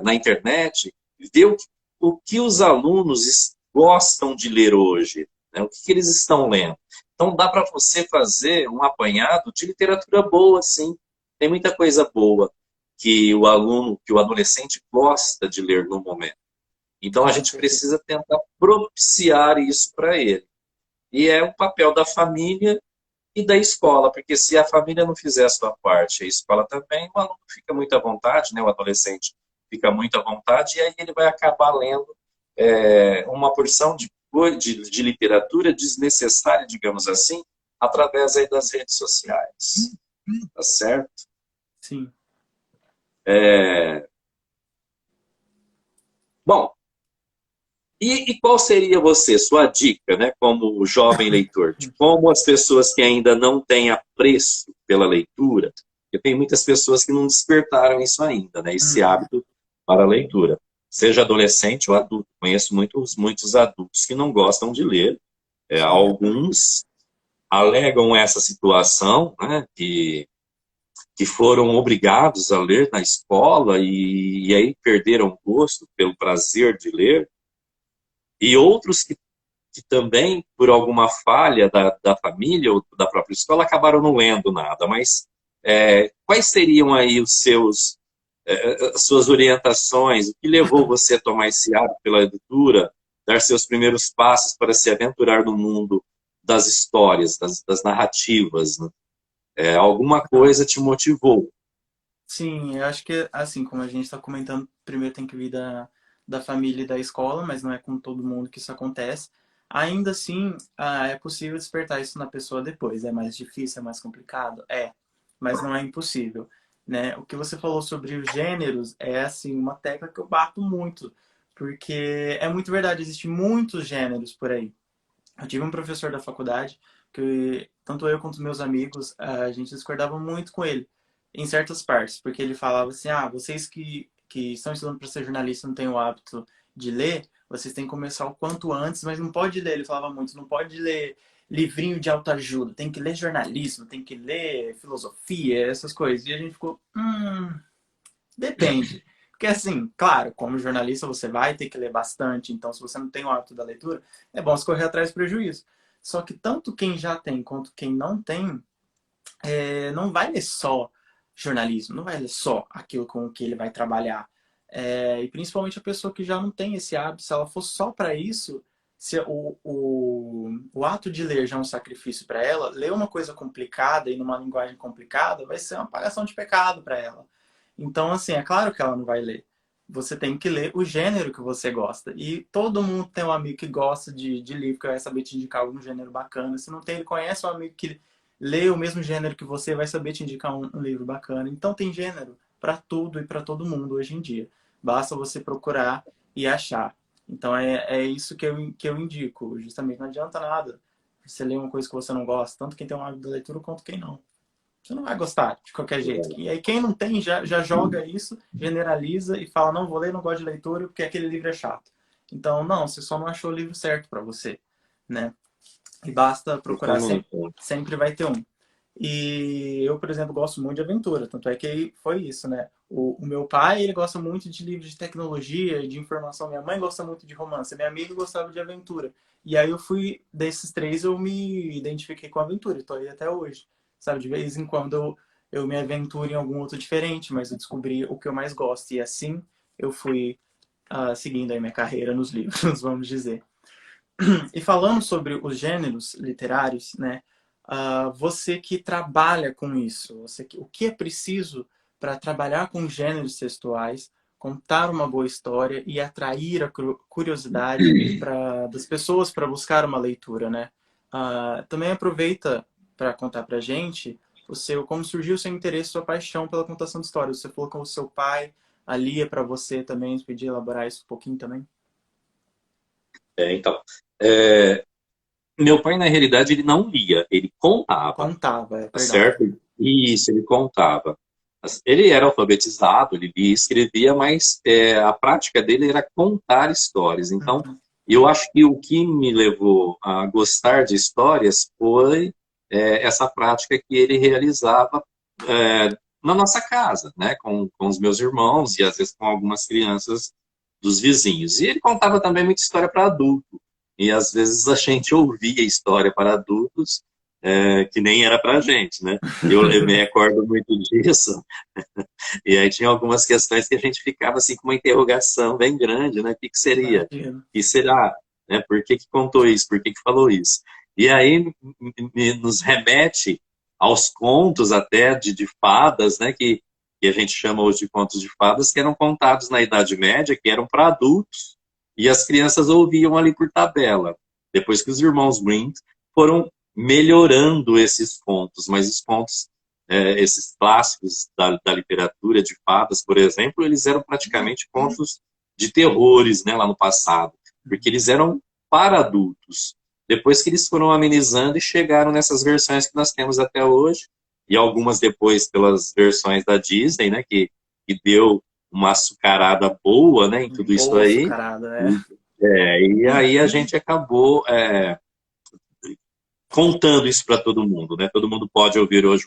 S1: na internet, ver o que os alunos gostam de ler hoje, né, o que eles estão lendo. Então dá para você fazer um apanhado de literatura boa, sim. Tem muita coisa boa que o aluno, que o adolescente gosta de ler no momento. Então a gente precisa tentar propiciar isso para ele. E é o papel da família e da escola, porque se a família não fizer a sua parte, a escola também, o aluno fica muito à vontade, né? O adolescente fica muito à vontade, e aí ele vai acabar lendo uma porção de literatura desnecessária, digamos assim, através aí das redes sociais. Tá certo?
S3: Sim.
S1: Bom, e qual seria sua dica, né, como jovem leitor, de como as pessoas que ainda não têm apreço pela leitura, porque tem muitas pessoas que não despertaram isso ainda, né, esse hábito para a leitura, seja adolescente ou adulto. Conheço muitos adultos que não gostam de ler, alguns alegam essa situação, né, que foram obrigados a ler na escola e aí perderam o gosto pelo prazer de ler, e outros que também, por alguma falha da família ou da própria escola, acabaram não lendo nada. Mas quais seriam aí as suas orientações? O que levou você a tomar esse hábito pela leitura, dar seus primeiros passos para se aventurar no mundo das histórias, das narrativas, né? Alguma coisa te motivou?
S3: Sim, eu acho que, assim, como a gente está comentando, primeiro tem que vir da família e da escola, mas não é com todo mundo que isso acontece. Ainda assim, é possível despertar isso na pessoa depois. É mais difícil, é mais complicado? Mas não é impossível, né? O que você falou sobre os gêneros é, assim, uma tecla que eu bato muito, porque é muito verdade, existem muitos gêneros por aí. Eu tive um professor da faculdade que, tanto eu quanto meus amigos, a gente discordava muito com ele em certas partes, porque ele falava assim, vocês que estão estudando para ser jornalista e não têm o hábito de ler, vocês têm que começar o quanto antes, mas não pode ler, ele falava muito, não pode ler livrinho de autoajuda, tem que ler jornalismo, tem que ler filosofia, essas coisas. E a gente ficou, depende. Porque assim, claro, como jornalista você vai ter que ler bastante, então se você não tem o hábito da leitura, é bom você correr atrás do prejuízo. Só que tanto quem já tem quanto quem não tem, não vai ler só jornalismo, não vai ler só aquilo com o que ele vai trabalhar. E principalmente a pessoa que já não tem esse hábito, se ela for só para isso, se o ato de ler já é um sacrifício para ela, ler uma coisa complicada e numa linguagem complicada vai ser uma pagação de pecado para ela. Então, assim, é claro que ela não vai ler. Você tem que ler o gênero que você gosta. E todo mundo tem um amigo que gosta de livro, que vai saber te indicar algum gênero bacana. Se não tem, ele conhece um amigo que lê o mesmo gênero que você, vai saber te indicar um livro bacana. Então tem gênero para tudo e para todo mundo hoje em dia. Basta você procurar e achar. Então é isso que eu indico. Justamente não adianta nada você ler uma coisa que você não gosta, tanto quem tem um hábito de leitura quanto quem não. Você não vai gostar de qualquer jeito. E aí quem não tem já joga isso, generaliza e fala, não vou ler, não gosto de leitura porque aquele livro é chato. Então, não, você só não achou o livro certo para você, né? E basta procurar, sempre vai ter um. E eu, por exemplo, gosto muito de aventura, tanto é que foi isso, né? O meu pai, ele gosta muito de livros de tecnologia e de informação. Minha mãe gosta muito de romance. Minha amiga gostava de aventura. E aí eu fui, desses três, eu me identifiquei com a aventura. Estou aí até hoje. Sabe, de vez em quando eu me aventuro em algum outro diferente, mas eu descobri o que eu mais gosto. E assim eu fui seguindo aí minha carreira nos livros, vamos dizer. E falando sobre os gêneros literários, né? Você que trabalha com isso, o que é preciso para trabalhar com gêneros textuais, contar uma boa história e atrair a curiosidade das pessoas para buscar uma leitura, né? Também aproveita para contar para a gente como surgiu o seu interesse, sua paixão pela contação de histórias. Você falou com o seu pai, a Lia, para você também, pedir elaborar isso um pouquinho também.
S1: Então, é, meu pai, na realidade, ele não lia, ele contava,
S3: Contava,
S1: tá
S3: perdão.
S1: certo? Isso, ele contava. Ele era alfabetizado, ele lia e escrevia, mas a prática dele era contar histórias. Então,
S3: Uhum.
S1: eu acho que o que me levou a gostar de histórias foi essa prática que ele realizava na nossa casa, né? Com os meus irmãos e às vezes com algumas crianças dos vizinhos. E ele contava também muita história para adulto. E às vezes a gente ouvia história para adultos que nem era para a gente, né? Eu me recordo muito disso. E aí tinha algumas questões que a gente ficava assim com uma interrogação bem grande, né? O que seria? O
S3: Imagino.
S1: que será? Né? Por que contou isso? Por que falou isso? E aí nos remete aos contos até de fadas, né? Que a gente chama hoje de contos de fadas, que eram contados na Idade Média, que eram para adultos, e as crianças ouviam ali por tabela. Depois que os irmãos Grimm foram melhorando esses contos, mas os contos esses clássicos da literatura de fadas, por exemplo, eles eram praticamente contos de terrores, né, lá no passado, porque eles eram para adultos. Depois que eles foram amenizando e chegaram nessas versões que nós temos até hoje, e algumas depois pelas versões da Disney, né, que deu uma açucarada boa, né, em tudo isso
S3: Boa
S1: aí.
S3: açucarada, é.
S1: E aí a gente acabou contando isso para todo mundo, né? Todo mundo pode ouvir hoje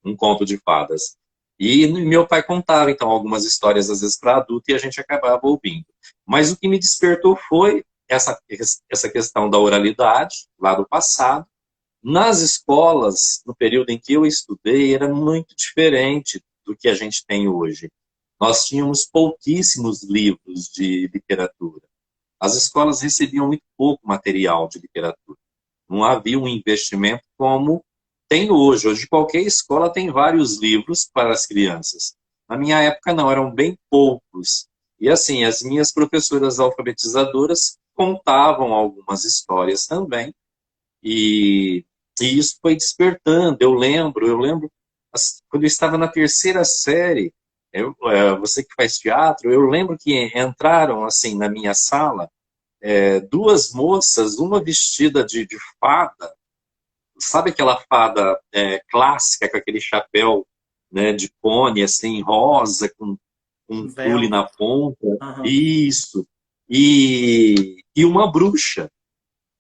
S1: um conto de fadas. E meu pai contava, então, algumas histórias, às vezes, para adulto, e a gente acabava ouvindo. Mas o que me despertou foi essa questão da oralidade, lá do passado. Nas escolas, no período em que eu estudei, era muito diferente do que a gente tem hoje. Nós tínhamos pouquíssimos livros de literatura. As escolas recebiam muito pouco material de literatura. Não havia um investimento como tem hoje. Hoje qualquer escola tem vários livros para as crianças. Na minha época não, eram bem poucos. E assim, as minhas professoras alfabetizadoras contavam algumas histórias também. E, e isso foi despertando. Eu lembro, quando eu estava na terceira série, você que faz teatro, eu lembro que entraram assim na minha sala duas moças, uma vestida de fada, sabe aquela fada clássica com aquele chapéu, né, de cone, assim, rosa, com um
S3: Um
S1: tule
S3: véu.
S1: na ponta,
S3: Aham.
S1: isso, e uma bruxa.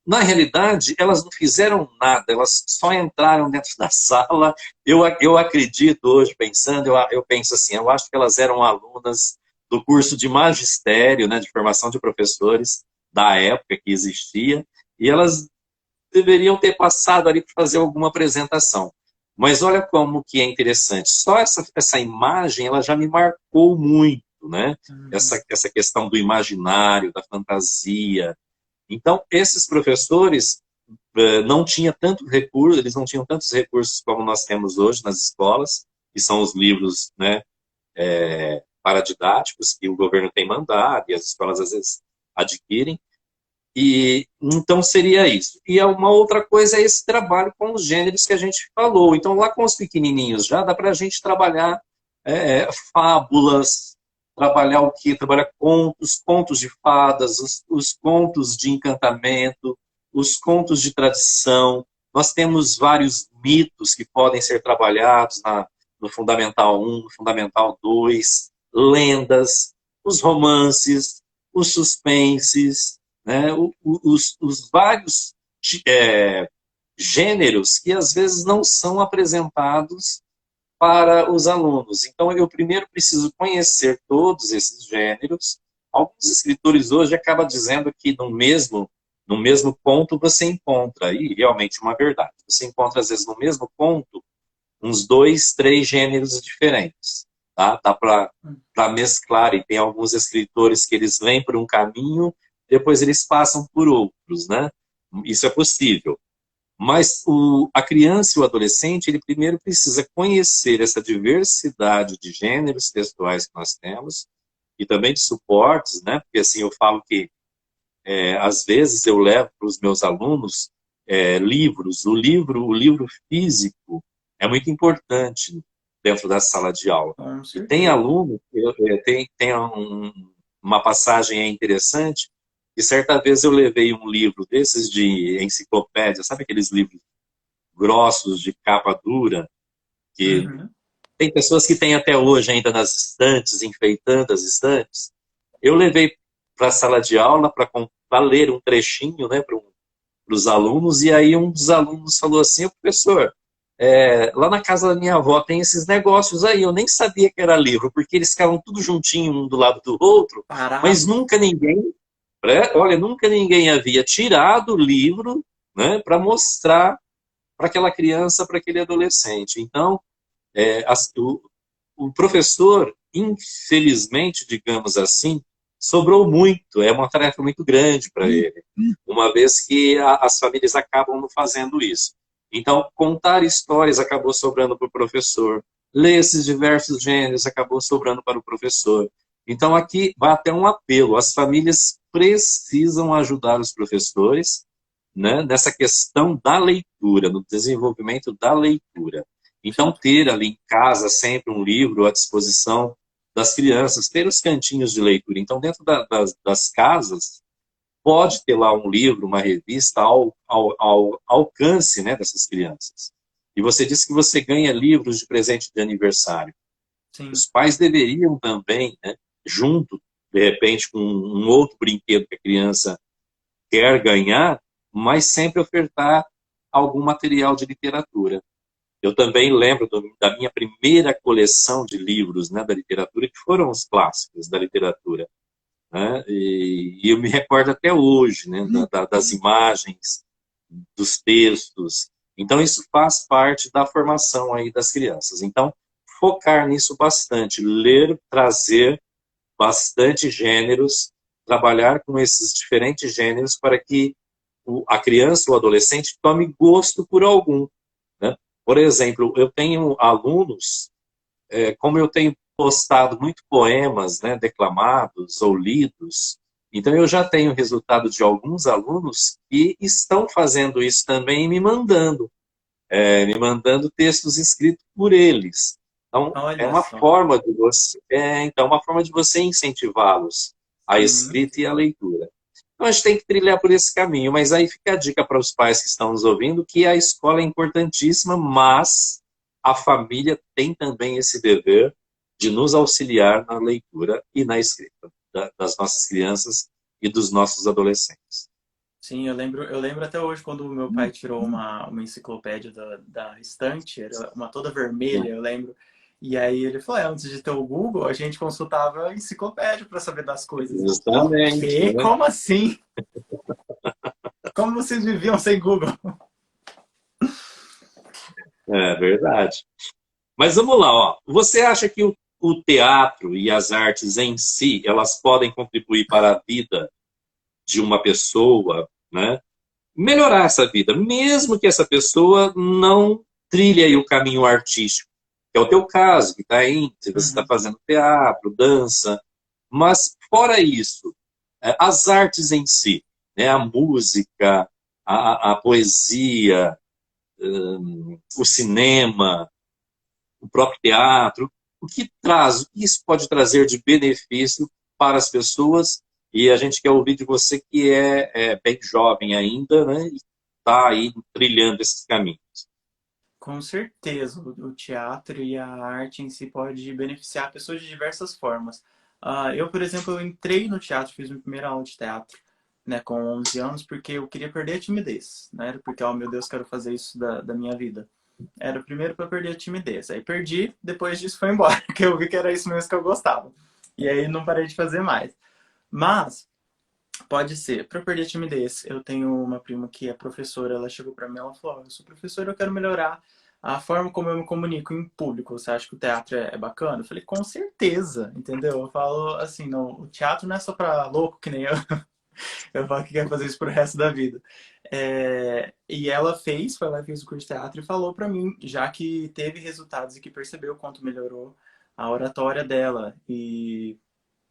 S1: Na realidade, elas não fizeram nada, elas só entraram dentro da sala. Eu acredito hoje, pensando, eu penso assim, eu acho que elas eram alunas do curso de magistério, né, de formação de professores da época que existia, e elas deveriam ter passado ali para fazer alguma apresentação. Mas olha como que é interessante. Só essa imagem, ela já me marcou muito, né?
S3: Uhum.
S1: Essa questão do imaginário, da fantasia. Então, esses professores não tinham tanto recurso, eles não tinham tantos recursos como nós temos hoje nas escolas, que são os livros, né, paradidáticos que o governo tem mandado e as escolas às vezes adquirem. E então seria isso. E uma outra coisa é esse trabalho com os gêneros que a gente falou. Então, lá com os pequenininhos já dá para a gente trabalhar fábulas, trabalhar o que? Trabalhar contos, contos de fadas, os contos de encantamento, os contos de tradição. Nós temos vários mitos que podem ser trabalhados no Fundamental 1, no Fundamental 2, lendas, os romances, os suspenses, né, os vários gêneros que às vezes não são apresentados para os alunos. Então, eu primeiro preciso conhecer todos esses gêneros. Alguns escritores hoje acabam dizendo que no mesmo conto você encontra, e realmente uma verdade, você encontra às vezes no mesmo conto uns 2, 3 gêneros diferentes. tá? Dá para mesclar, e tem alguns escritores que eles vêm por um caminho, depois eles passam por outros, né? Isso é possível. Mas a criança e o adolescente, ele primeiro precisa conhecer essa diversidade de gêneros textuais que nós temos, e também de suportes, né? Porque assim, eu falo que, às vezes, eu levo para os meus alunos livros. O livro físico é muito importante dentro da sala de aula.
S3: Com
S1: E tem
S3: certeza.
S1: aluno, tem uma passagem interessante, e certa vez eu levei um livro desses de enciclopédia, sabe aqueles livros grossos de capa dura, que
S3: Uhum.
S1: tem pessoas que têm até hoje ainda nas estantes, enfeitando as estantes. Eu levei para a sala de aula para ler um trechinho, né, para os alunos, e aí um dos alunos falou assim: professor, lá na casa da minha avó tem esses negócios aí, eu nem sabia que era livro, porque eles ficavam tudo juntinho um do lado do outro, mas
S3: Parado.
S1: nunca ninguém, olha, nunca ninguém havia tirado o livro, né, para mostrar para aquela criança, para aquele adolescente. Então, o professor, infelizmente, digamos assim, sobrou muito, é uma tarefa muito grande para ele, uma vez que as famílias acabam não fazendo isso. Então, contar histórias acabou sobrando para o professor, ler esses diversos gêneros acabou sobrando para o professor. Então, aqui vai até um apelo: as famílias precisam ajudar os professores, né, nessa questão da leitura, no desenvolvimento da leitura. Então,
S3: Sim.
S1: ter ali em casa sempre um livro à disposição das crianças, ter os cantinhos de leitura. Então, dentro das casas, pode ter lá um livro, uma revista ao alcance, né, dessas crianças. E você disse que você ganha livros de presente de aniversário.
S3: Sim.
S1: Os pais deveriam também, né, junto, de repente, com um outro brinquedo que a criança quer ganhar, mas sempre ofertar algum material de literatura. Eu também lembro da minha primeira coleção de livros, né, da literatura, que foram os clássicos da literatura, né, e eu me recordo até hoje, né, das imagens, dos textos. Então, isso faz parte da formação aí das crianças. Então, focar nisso bastante, ler, trazer bastante gêneros, trabalhar com esses diferentes gêneros para que a criança ou o adolescente tome gosto por algum, né? Por exemplo, eu tenho alunos, como eu tenho postado muito poemas, né, declamados ou lidos, então eu já tenho resultado de alguns alunos que estão fazendo isso também e me mandando textos escritos por eles. Então, é
S3: Olha
S1: uma
S3: só.
S1: forma de você, uma forma de você incentivá-los à
S3: Sim.
S1: escrita e à leitura. Então, a gente tem que trilhar por esse caminho, mas aí fica a dica para os pais que estão nos ouvindo, que a escola é importantíssima, mas a família tem também esse dever de nos auxiliar na leitura e na escrita das nossas crianças e dos nossos adolescentes.
S3: Sim, eu lembro até hoje quando o meu pai tirou uma enciclopédia da estante, era uma toda vermelha, eu lembro. E aí ele falou, antes de ter o Google, a gente consultava a enciclopédia para saber das coisas. Eu, o
S1: Justamente,
S3: quê?
S1: né?
S3: Como assim? Como vocês viviam sem Google?
S1: É verdade. Mas vamos lá, ó. Você acha que o teatro e as artes em si, elas podem contribuir para a vida de uma pessoa, né? Melhorar essa vida, mesmo que essa pessoa não trilhe aí o caminho artístico, que é o teu caso, que está aí, se você está
S3: Uhum.
S1: fazendo teatro, dança, mas fora isso, as artes em si, né? A música, a poesia, o cinema, o próprio teatro, o que isso pode trazer de benefício para as pessoas, e a gente quer ouvir de você que é bem jovem ainda, né, e está aí trilhando esses caminhos.
S3: Com certeza, o teatro e a arte em si pode beneficiar pessoas de diversas formas. Eu, por exemplo, eu entrei no teatro, fiz minha primeira aula de teatro, né, com 11 anos, porque eu queria perder a timidez, né? Era porque, oh meu Deus, quero fazer isso da minha vida. Era primeiro para perder a timidez. Aí perdi, depois disso foi embora, que eu vi que era isso mesmo que eu gostava. E aí não parei de fazer mais. Mas pode ser, para perder a timidez. Eu tenho uma prima que é professora, ela chegou para mim, ela falou: "Eu sou professora, eu quero melhorar a forma como eu me comunico em público, você acha que o teatro é bacana? Eu falei, com certeza, entendeu? Eu falo assim, não, o teatro não é só pra louco que nem eu. Eu falo que quer fazer isso pro resto da vida. E ela foi lá e fez o curso de teatro e falou pra mim, já que teve resultados e que percebeu o quanto melhorou a oratória dela. E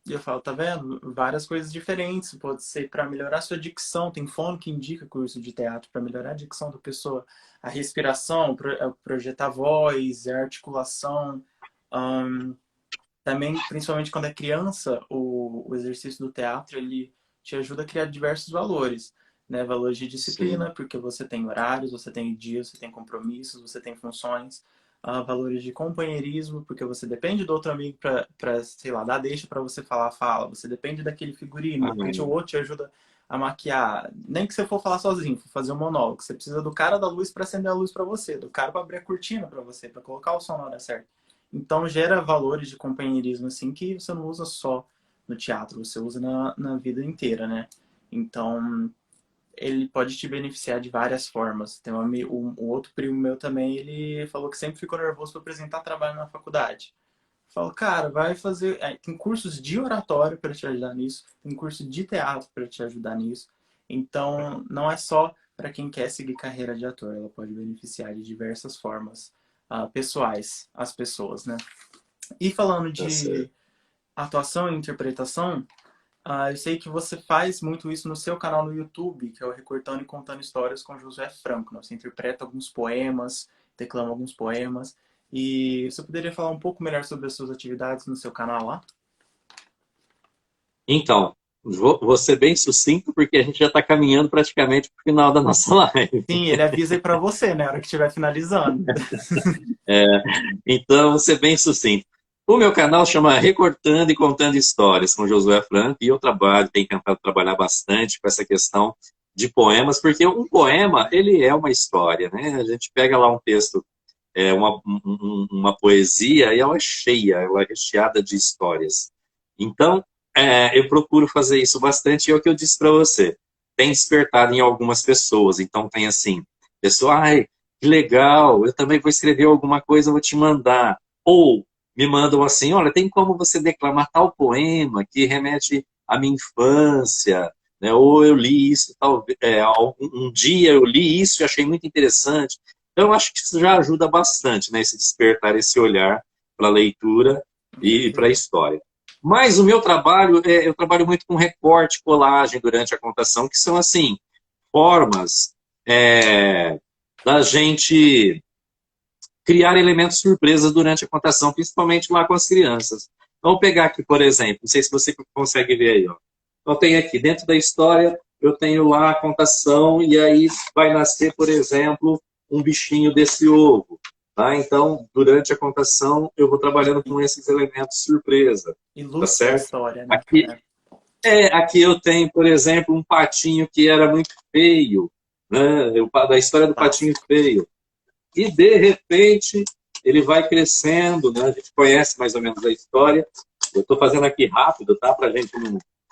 S3: eu falo, tá vendo? Várias coisas diferentes. Pode ser para melhorar sua dicção. Tem fono que indica curso de teatro para melhorar a dicção da pessoa. A respiração, projetar a voz, a articulação. Ahn, Também, principalmente quando é criança, o exercício do teatro, ele te ajuda a criar diversos valores, né? Valores de
S1: Sim.
S3: disciplina, porque você tem horários, você tem dias, você tem compromissos, você tem funções. Valores de companheirismo, porque você depende do outro amigo para, sei lá, dar deixa para você falar, fala. Você depende daquele figurino, de repente o
S1: Ai,
S3: outro te ajuda a maquiar. Nem que você for falar sozinho, for fazer um monólogo. Você precisa do cara da luz para acender a luz para você, do cara para abrir a cortina para você, para colocar o som na hora certa. Então gera valores de companheirismo assim que você não usa só no teatro, você usa na vida inteira, né? Então ele pode te beneficiar de várias formas. Tem um outro primo meu também, ele falou que sempre ficou nervoso para apresentar trabalho na faculdade. Eu falo, cara, vai fazer. Tem cursos de oratório para te ajudar nisso, tem curso de teatro para te ajudar nisso. Então, não é só para quem quer seguir carreira de ator, ela pode beneficiar de diversas formas pessoais, as pessoas, né? E falando
S1: tá certo.
S3: de atuação e interpretação, eu sei que você faz muito isso no seu canal no YouTube, que é o Recortando e Contando Histórias com Josué Franco, né? Você interpreta alguns poemas, declama alguns poemas. E você poderia falar um pouco melhor sobre as suas atividades no seu canal lá?
S1: Então, vou ser bem sucinto, porque a gente já está caminhando praticamente para o final da nossa live.
S3: Sim, ele avisa aí pra você, né? Na hora que estiver finalizando.
S1: Então, vou ser bem sucinto. O meu canal chama Recortando e Contando Histórias, com Josué Franco, e eu tenho tentado trabalhar bastante com essa questão de poemas, porque um poema, ele é uma história, né? A gente pega lá um texto, uma poesia, e ela é cheia, ela é recheada de histórias. Então, eu procuro fazer isso bastante, e é o que eu disse para você. Tem despertado em algumas pessoas, então tem assim, pessoa, ai, que legal, eu também vou escrever alguma coisa, vou te mandar. Ou me mandam assim, olha, tem como você declamar tal poema que remete à minha infância, né? Ou eu li isso, um dia eu li isso e achei muito interessante. Então, eu acho que isso já ajuda bastante, né? Esse despertar esse olhar para a leitura
S3: Com
S1: e para a
S3: certeza.
S1: história. Mas o meu trabalho, eu trabalho muito com recorte, colagem durante a contação, que são, assim, formas da gente criar elementos surpresas durante a contação, principalmente lá com as crianças. Vamos pegar aqui, por exemplo, não sei se você consegue ver aí, ó. Então tem aqui, dentro da história, eu tenho lá a contação, e aí vai nascer, por exemplo, um bichinho desse ovo. Tá? Então, durante a contação, eu vou trabalhando com esses elementos surpresa. Tá
S3: Ilustra a
S1: certo?
S3: história, né?
S1: Aqui eu tenho, por exemplo, um patinho que era muito feio, né? Da história do patinho
S3: Fantástico.
S1: feio. E, de repente, ele vai crescendo, né? A gente conhece mais ou menos a história. Eu estou fazendo aqui rápido, tá? Para a gente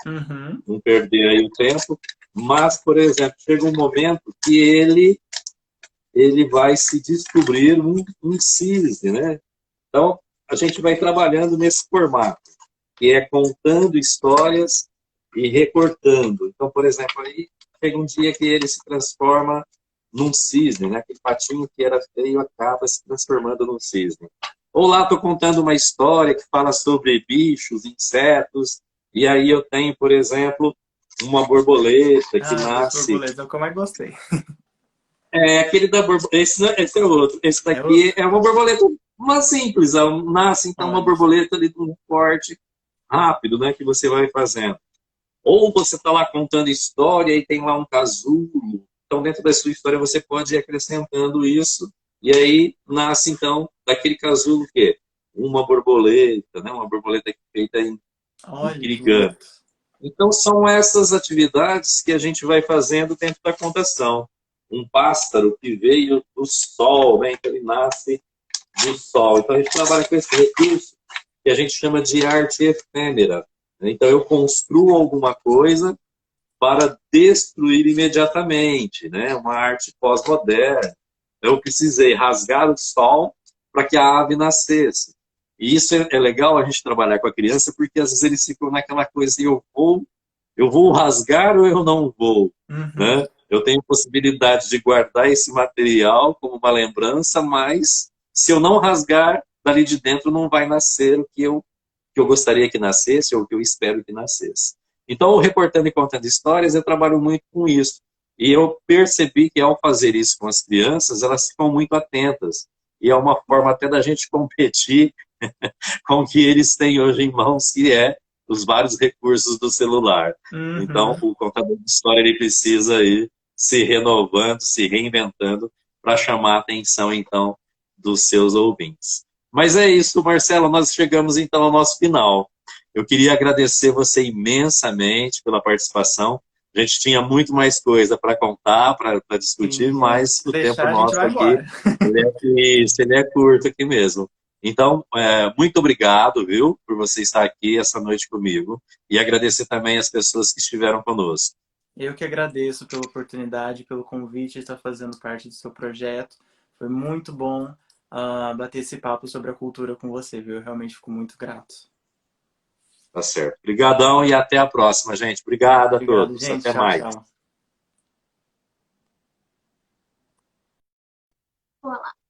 S3: Uhum.
S1: não perder aí o tempo. Mas, por exemplo, chega um momento que ele vai se descobrir um cisne, né? Então, a gente vai trabalhando nesse formato, que é contando histórias e recortando. Então, por exemplo, aí chega um dia que ele se transforma num cisne, né? Aquele patinho que era feio acaba se transformando num cisne. Ou lá estou contando uma história que fala sobre bichos, insetos, e aí eu tenho, por exemplo, uma borboleta que
S3: Das
S1: nasce.
S3: borboletas é o que eu mais gostei.
S1: Aquele da borboleta. Esse é outro. Esse
S3: É outro?
S1: daqui é uma borboleta mais simples. Ela nasce, então, uma
S3: Olha só.
S1: borboleta ali de um corte rápido, né? Que você vai fazendo. Ou você está lá contando história e tem lá um casulo. Então, dentro da sua história, você pode ir acrescentando isso. E aí nasce, então, daquele casulo o quê? Uma borboleta, né? Uma borboleta feita em
S3: Olha que
S1: pirigami.
S3: bonito.
S1: Então, são essas atividades que a gente vai fazendo dentro da contação. Um pássaro que veio do sol, né? Então, ele nasce do sol. Então, a gente trabalha com esse recurso que a gente chama de arte efêmera. Então, eu construo alguma coisa para destruir imediatamente, né? Uma arte pós-moderna. eu precisei rasgar o sol para que a ave nascesse. E isso é legal a gente trabalhar com a criança, porque às vezes eles ficam naquela coisa assim, eu vou rasgar ou eu não vou?
S3: Uhum.
S1: Né? Eu tenho possibilidade de guardar esse material como uma lembrança, mas se eu não rasgar, dali de dentro não vai nascer o que eu gostaria que nascesse ou o que eu espero que nascesse. Então, o Reportando e Contando Histórias, eu trabalho muito com isso. E eu percebi que ao fazer isso com as crianças, elas ficam muito atentas. E é uma forma até da gente competir com o que eles têm hoje em mãos, que é os vários recursos do celular. Então,
S3: Uhum.
S1: o contador de história ele precisa ir se renovando, se reinventando para chamar a atenção, então, dos seus ouvintes. Mas é isso, Marcelo, nós chegamos, então, ao nosso final. Eu queria agradecer você imensamente pela participação. A gente tinha muito mais coisa para contar, para discutir,
S3: Sim, é.
S1: mas
S3: Se
S1: o tempo
S3: deixar, a gente
S1: nosso
S3: vai
S1: aqui,
S3: embora.
S1: ele é curto aqui mesmo. Então, muito obrigado, viu, por você estar aqui essa noite comigo e agradecer também as pessoas que estiveram conosco.
S3: Eu que agradeço pela oportunidade, pelo convite de estar fazendo parte do seu projeto. Foi muito bom bater esse papo sobre a cultura com você, viu? Eu realmente fico muito grato.
S1: Tá certo. Obrigadão e até a próxima, gente. Obrigado a
S3: Obrigado,
S1: todos.
S3: gente.
S1: Até
S3: Tchau,
S1: mais.
S3: tchau.
S2: Olá.